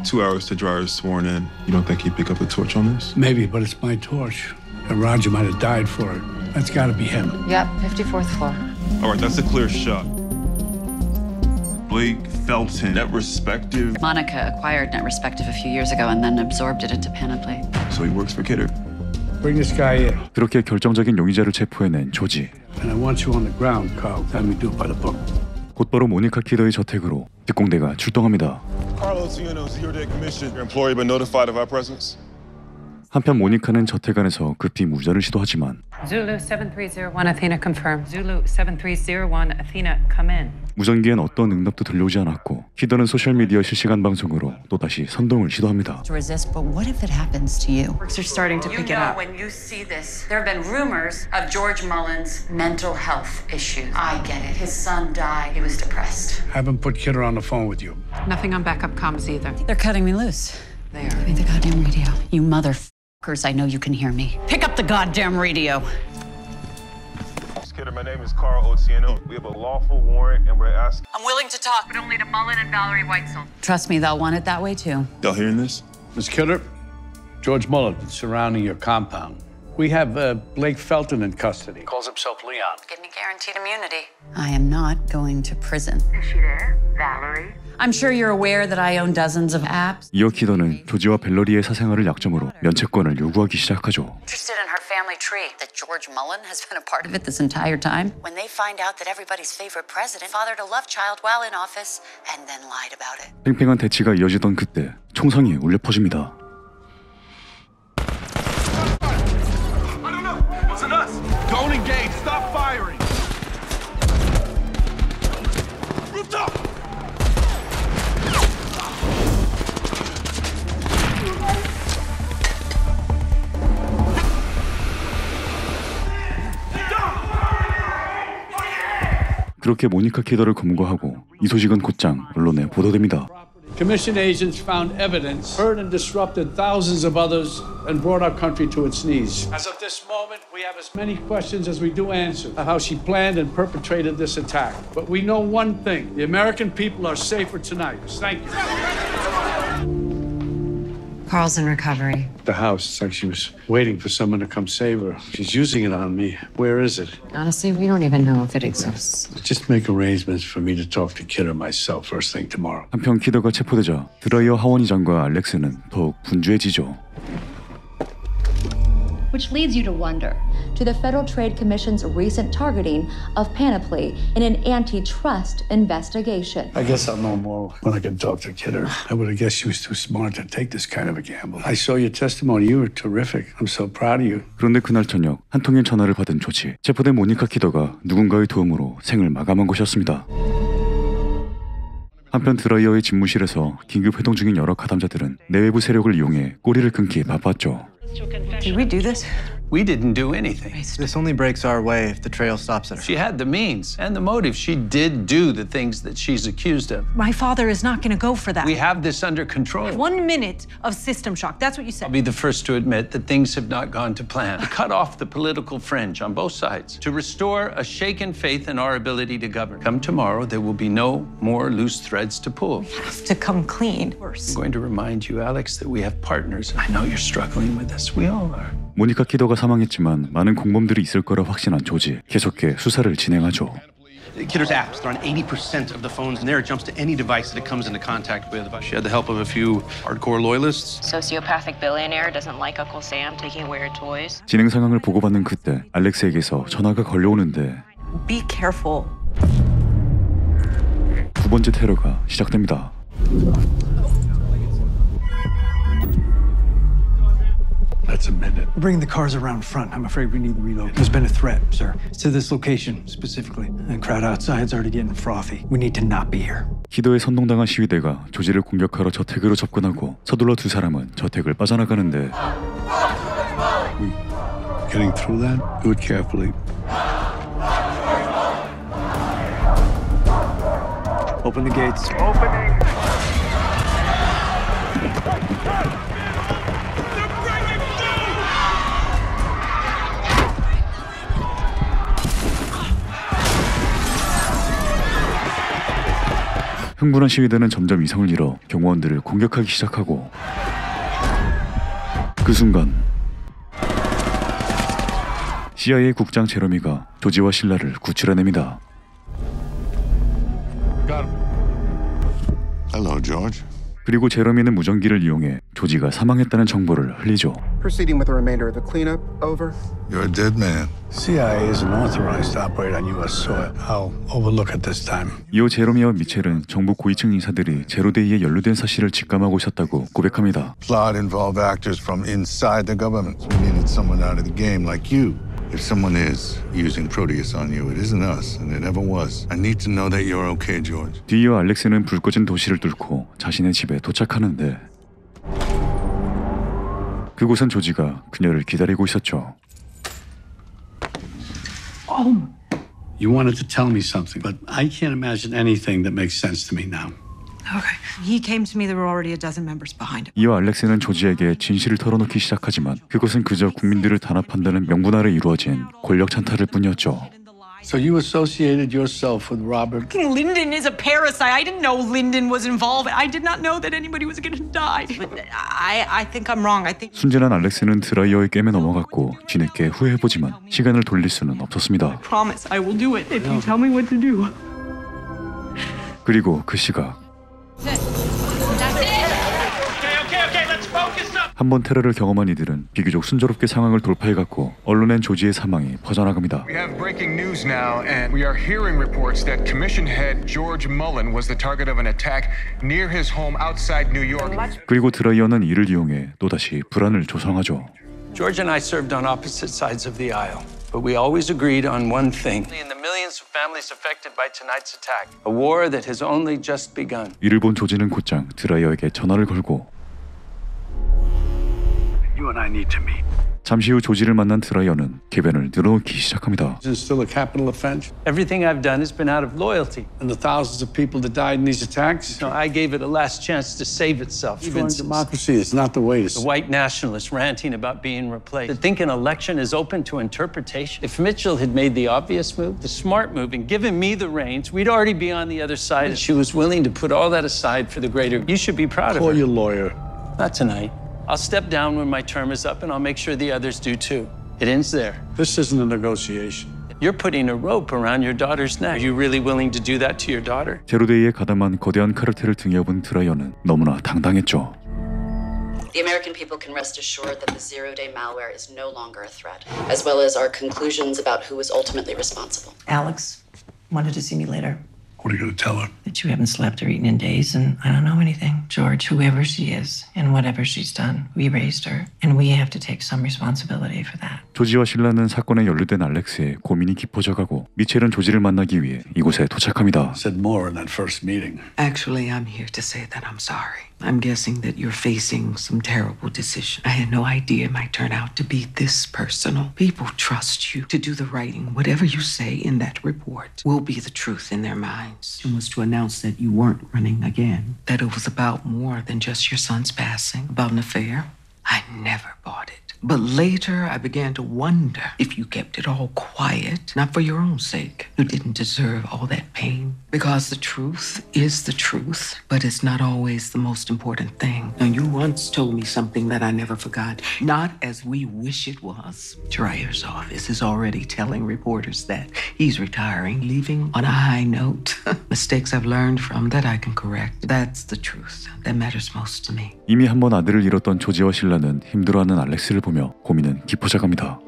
2 hours to Dryer's sworn in. You don't think he'd pick up the torch on this? Maybe, but it's my torch. And Roger might have died for it. That's got to be him. Yep, 54th floor. All right, that's a clear shot. Blake, Felton, Net Respective. Monica acquired Net Respective a few years ago and then absorbed it into Panoply. So he works for Kidder. Bring this guy in. 그렇게 결정적인 용의자를 체포해낸 조지. And I want you on the ground, Carl. Let me do it by the book. 곧바로 모니카 키더의 저택으로 특공대가 출동합니다. Carlos Ciano's here to commission. Your employee been notified of our presence? 한편 모니카는 저택 안에서 급히 무전을 시도하지만 Zulu 7301 Athena confirm. Zulu 7301 Athena come in. 무전기엔 어떤 응답도 들려오지 않았고 키더는 소셜미디어 실시간 방송으로 또다시 선동을 시도합니다. To resist, but what if it happens to you? Works are starting to pick it up. When you see this, there have been rumors of George Mullins' mental health issues. I get it. His son died. He was depressed. Have him put Kidder on the phone with you. Nothing on backup comms either. They're cutting me loose. They are. Give me the goddamn radio. You motherfuckers, I know you can hear me. Pick up the goddamn radio. My name is Carl Otieno. We have a lawful warrant and we're asking... I'm willing to talk, but only to Mullen and Valerie Weitzel. Trust me, they'll want it that way too. Y'all hearing this? Miss Kidder, George Mullen is surrounding your compound. We have Blake Felton in custody. Calls himself Leon. Give me guaranteed immunity. I am not going to prison. Is she there? Valerie? I'm sure you're aware that I own dozens of apps. 이어 키더는 조지와 벨러리의 사생활을 약점으로 면책권을 요구하기 시작하죠. Interested in her family tree. That George Mullen has been a part of it this entire time. When they find out that everybody's favorite president fathered a love child while in office and then lied about it. 팽팽한 대치가 이어지던 그때 총성이 울려 퍼집니다. Wasn't us. Don't engage. Stop firing. Rooftop. 그렇게 모니카 키더를 검거하고 이 소식은 곧장 언론에 보도됩니다. Commission agents found evidence, hurt and disrupted thousands of others, and brought our country to its knees. As of this moment, we have as many questions as we do answers about how she planned and perpetrated this attack. But we know one thing: the American people are safer tonight. Thank you. Carl's in recovery. The house, it's like she was waiting for someone to come save her. She's using it on me. Where is it? Honestly, we don't even know if it exists. Just make arrangements for me to talk to Kidder myself first thing tomorrow. 한편 키더가 체포되자 드라이어 하원의장과 알렉스는 더욱 분주해지죠. Which leads you to wonder, to the Federal Trade Commission's recent targeting of Panoply in an antitrust investigation. I guess I'll know more when I can talk to Kidder. I would have guessed she was too smart to take this kind of a gamble. I saw your testimony. You were terrific. I'm so proud of you. 그런데 그날 저녁 한 통의 전화를 받은 조지. 체포된 모니카 키더가 누군가의 도움으로 생을 마감한 것이었습니다. 한편 드라이어의 집무실에서 긴급 회동 중인 여러 가담자들은 내외부 세력을 이용해 꼬리를 끊기 바빴죠. Did we do this? We didn't do anything. This only breaks our way if the trail stops at her. She had the means and the motive. She did do the things that she's accused of. My father is not going to go for that. We have this under control. 1 minute of system shock. That's what you said. I'll be the first to admit that things have not gone to plan. To cut off the political fringe on both sides. To restore a shaken faith in our ability to govern. Come tomorrow, there will be no more loose threads to pull. We have to come clean. I'm going to remind you, Alex, that we have partners. I know you're struggling with this. We all are. 모니카 키더가 사망했지만 많은 공범들이 있을 거라 확신한 조지. 계속해 수사를 진행하죠. Kidder's apps, they're on 80% of the phones, and there it jumps to any device that it comes into contact with. She had the help of a few hardcore loyalists. Sociopathic billionaire doesn't like Uncle Sam taking weird toys. 진행 상황을 보고받는 그때 알렉스에게서 전화가 걸려오는데 Be careful. 두 번째 테러가 시작됩니다. That's a minute. We're bringing the cars around front. I'm afraid we need to reload. There's been a threat, sir. It's to this location specifically. The crowd outside's already getting frothy. We need to not be here. 키더에 선동당한 시위대가 조지를 공격하러 저택으로 접근하고 서둘러 두 사람은 저택을 빠져나가는데 Getting through that? Do it carefully. Open the gates. Opening. 흥분한 시위대는 점점 이성을 잃어 경호원들을 공격하기 시작하고 그 순간 CIA 국장 제러미가 조지와 실라를 구출해냅니다. Hello, George. 그리고 제러미는 무전기를 이용해 조지가 사망했다는 정보를 흘리죠. Proceeding with the remainder of the cleanup. Over. You're a dead man. CIA isn't authorized to operate on U.S. soil. I'll overlook it this time. 이후 제러미와 미첼은 정부 고위층 인사들이 제로데이에 연루된 사실을 직감하고 있었다고 고백합니다. Plot involved actors from inside the government. We needed someone out of the game like you. If someone is using Proteus on you, it isn't us, and it never was. I need to know that you're okay, George. 뒤이어 알렉스는 불 꺼진 도시를 뚫고 자신의 집에 도착하는데 그곳은 조지가 그녀를 기다리고 있었죠. You wanted to tell me something, but I can't imagine anything that makes sense to me now. Okay. He came to me. There were already a dozen members behind him. 이어 알렉스는 조지에게 진실을 털어놓기 시작하지만 그것은 그저 국민들을 단합한다는 명분 아래 이루어진 권력 찬탈일 뿐이었죠. So you associated yourself with Robert? Lyndon is a parasite. I didn't know Lyndon was involved. I did not know that anybody was going to die. But I think I'm wrong. I think. 순진한 알렉스는 드라이어의 게임에 넘어갔고 뒤늦게 후회해보지만 시간을 돌릴 수는 없었습니다. Promise, I will do it if you tell me what to do. 그리고 그 시각. 한 번 테러를 경험한 이들은 비교적 순조롭게 상황을 돌파해갔고 언론엔 조지의 사망이 퍼져나갑니다. We have breaking news now, and we are hearing reports that Commission head George Mullen was the target of an attack near his home outside New York. 그리고 드라이어는 이를 이용해 또다시 불안을 조성하죠. George and I served on opposite sides of the aisle, but we always agreed on one thing. In the millions of families affected by tonight's attack, a war that has only just begun. 이를 본 조지는 곧장 드라이어에게 전화를 걸고 You and I need to meet. 잠시 후 조지를 만난 드라이어는 개변을 늘어놓기 시작합니다. Is it still a capital offense? Everything I've done has been out of loyalty. And the thousands of people that died in these attacks? No, I gave it a last chance to save itself. Democracy is not the way to... The white nationalists ranting about being replaced. They think an election is open to interpretation. If Mitchell had made the obvious move, the smart move, and given me the reins, we'd already be on the other side. She was willing to put all that aside for the greater. You should be proud of her. Call your lawyer. Not tonight. I'll step down when my term is up, and I'll make sure the others do too. It ends there. This isn't a negotiation. You're putting a rope around your daughter's neck. Are you really willing to do that to your daughter? 제로데이에 가담한 거대한 카르텔을 등에 업은 드라이어는 너무나 당당했죠. The American people can rest assured that the zero-day malware is no longer a threat, as well as our conclusions about who was ultimately responsible. Alex wanted to see me later. What are you going to tell her? That you haven't slept or eaten in days, and I don't know anything. George, whoever she is, and whatever she's done, we raised her, and we have to take some responsibility for that. 조지와 실라는 사건에 연루된 알렉스의 고민이 깊어져가고 미첼은 조지를 만나기 위해 이곳에 도착합니다. Said more in that first meeting. Actually, I'm here to say that I'm sorry. I'm guessing that you're facing some terrible decision. I had no idea it might turn out to be this personal. People trust you to do the writing. Whatever you say in that report will be the truth in their minds. And was to announce that you weren't running again. That it was about more than just your son's passing, about an affair. I never bought it. But later, I began to wonder if you kept it all quiet, not for your own sake. You didn't deserve all that pain. Because the truth is the truth, but it's not always the most important thing. Now, you once told me something that I never forgot. Not as we wish it was. Dreyer's office is already telling reporters that he's retiring, leaving on a high note. Mistakes I've learned from that I can correct. That's the truth that matters most to me. 이미 한 번 아들을 잃었던 조지와 실라는 힘들어하는 알렉스를 보며 고민은 깊어져갑니다.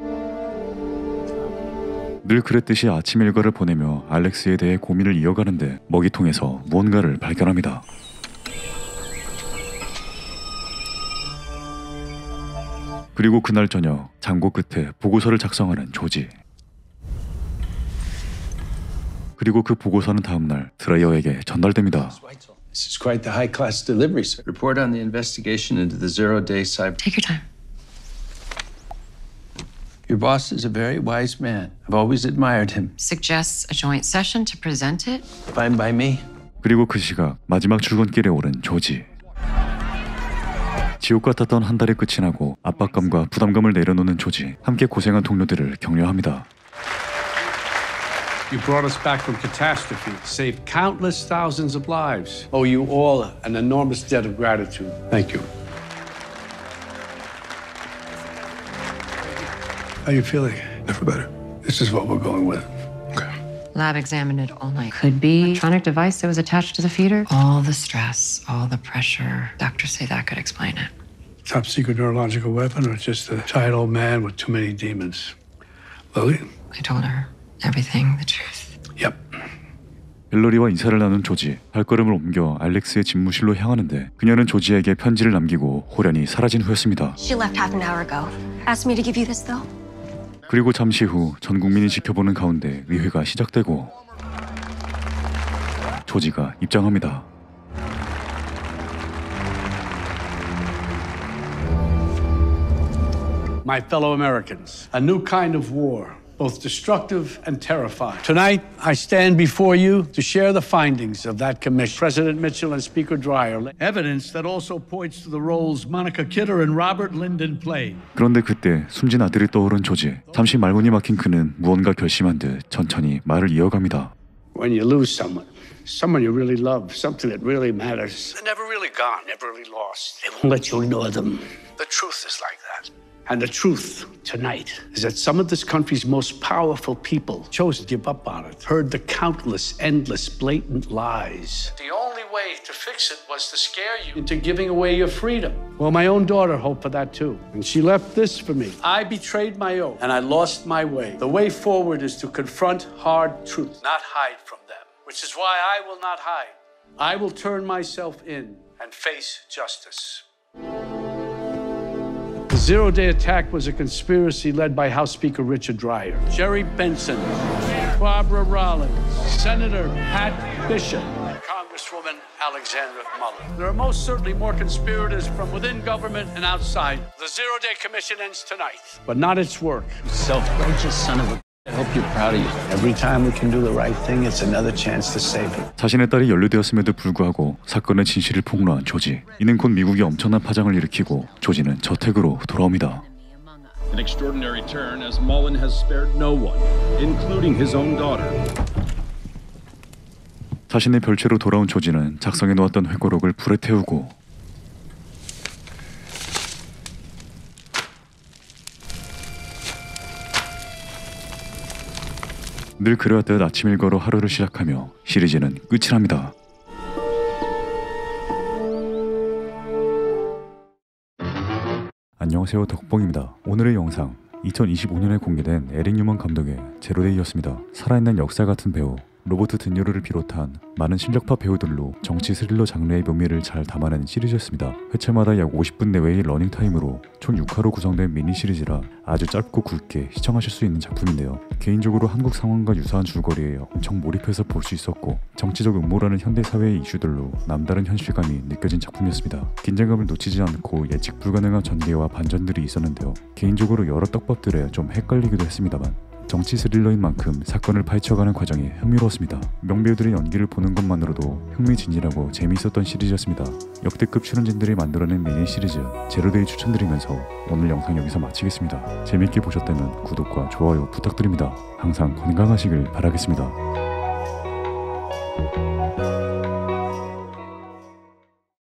늘 그랬듯이 아침 일과를 보내며 알렉스에 대해 고민을 이어가는데 먹이통에서 무언가를 발견합니다. 그리고 그날 저녁 장고 끝에 보고서를 작성하는 조지. 그리고 그 보고서는 다음날 드라이어에게 전달됩니다. This is quite the high-class delivery, sir. Report on the investigation into the zero-day cyber... Take your time. Your boss is a very wise man. I've always admired him. Suggests a joint session to present it. Fine by me. 그리고 그 시각 마지막 출근길에 오른 조지. 지옥 같았던 한 달이 끝이 나고 압박감과 부담감을 내려놓는 조지. 함께 고생한 동료들을 격려합니다. You brought us back from catastrophe, saved countless thousands of lives. Owe you all an enormous debt of gratitude. Thank you. How you feeling? Never better. This is what we're going with. Lab examined it all night. Could be electronic device that was attached to the feeder. All the stress, all the pressure. Doctors say that could explain it. Top secret neurological weapon or just a tired old man with too many demons? Lily? I told her everything, the truth. Yep. 힐러리와 인사를 나눈 조지. 발걸음을 옮겨 알렉스의 집무실로 향하는데 그녀는 조지에게 편지를 남기고 호련히 사라진 후였습니다. She left half an hour ago. Asked me to give you this though. 그리고 잠시 후 전 국민이 지켜보는 가운데 의회가 시작되고 조지가 입장합니다. My fellow Americans, a new kind of war, both destructive and terrifying. Tonight, I stand before you to share the findings of that commission. President Mitchell and Speaker Dreyer. Evidence that also points to the roles Monica Kidder and Robert Linden played. 그런데 그때 숨진 아들이 떠오른 조지. 잠시 말문이 막힌 그는 무언가 결심한 듯 천천히 말을 이어갑니다. When you lose someone you really love, something that really matters, they're never really gone, never really lost. They won't let you ignore them. The truth is like that. And the truth tonight is that some of this country's most powerful people chose to give up on it, heard the countless, endless, blatant lies. The only way to fix it was to scare you into giving away your freedom. Well, my own daughter hoped for that too. And she left this for me. I betrayed my oath and I lost my way. The way forward is to confront hard truth, not hide from them, which is why I will not hide. I will turn myself in and face justice. The zero-day attack was a conspiracy led by House Speaker Richard Dreyer, Jerry Benson, Barbara Rollins, Senator Pat Bishop, Congresswoman Alexandra Mullen. There are most certainly more conspirators from within government and outside. The zero-day commission ends tonight, but not its work. Self-righteous son of a... I hope you're proud of you. Every time we can do the right thing, it's another chance to save it. 자신의 딸이 연루되었음에도 불구하고 사건의 진실을 폭로한 조지. 이는 곧 미국에 엄청난 파장을 일으키고 조지는 저택으로 돌아옵니다. An extraordinary turn as Mullen has spared no one, including his own daughter. 자신의 별채로 돌아온 조지는 작성해 놓았던 회고록을 불에 태우고 늘 그래왔듯 아침 일과로 하루를 시작하며 시리즈는 끝이 납니다. 안녕하세요, 덕봉입니다. 오늘의 영상 2025년에 공개된 에릭 뉴먼 감독의 제로데이였습니다. 살아있는 역사 같은 배우 로버트 드니로를 비롯한 많은 실력파 배우들로 정치 스릴러 장르의 묘미를 잘 담아낸 시리즈였습니다. 회차마다 약 50분 내외의 러닝타임으로 총 6화로 구성된 미니 시리즈라 아주 짧고 굵게 시청하실 수 있는 작품인데요. 개인적으로 한국 상황과 유사한 줄거리에 엄청 몰입해서 볼 수 있었고 정치적 음모라는 현대사회의 이슈들로 남다른 현실감이 느껴진 작품이었습니다. 긴장감을 놓치지 않고 예측 불가능한 전개와 반전들이 있었는데요. 개인적으로 여러 떡밥들에 좀 헷갈리기도 했습니다만 정치 스릴러인 만큼 사건을 파헤쳐가는 과정이 흥미로웠습니다. 명배우들의 연기를 보는 것만으로도 흥미진진하고 재미있었던 시리즈였습니다. 역대급 출연진들이 만들어낸 미니 시리즈 제로데이 추천드리면서 오늘 영상 여기서 마치겠습니다. 재밌게 보셨다면 구독과 좋아요 부탁드립니다. 항상 건강하시길 바라겠습니다.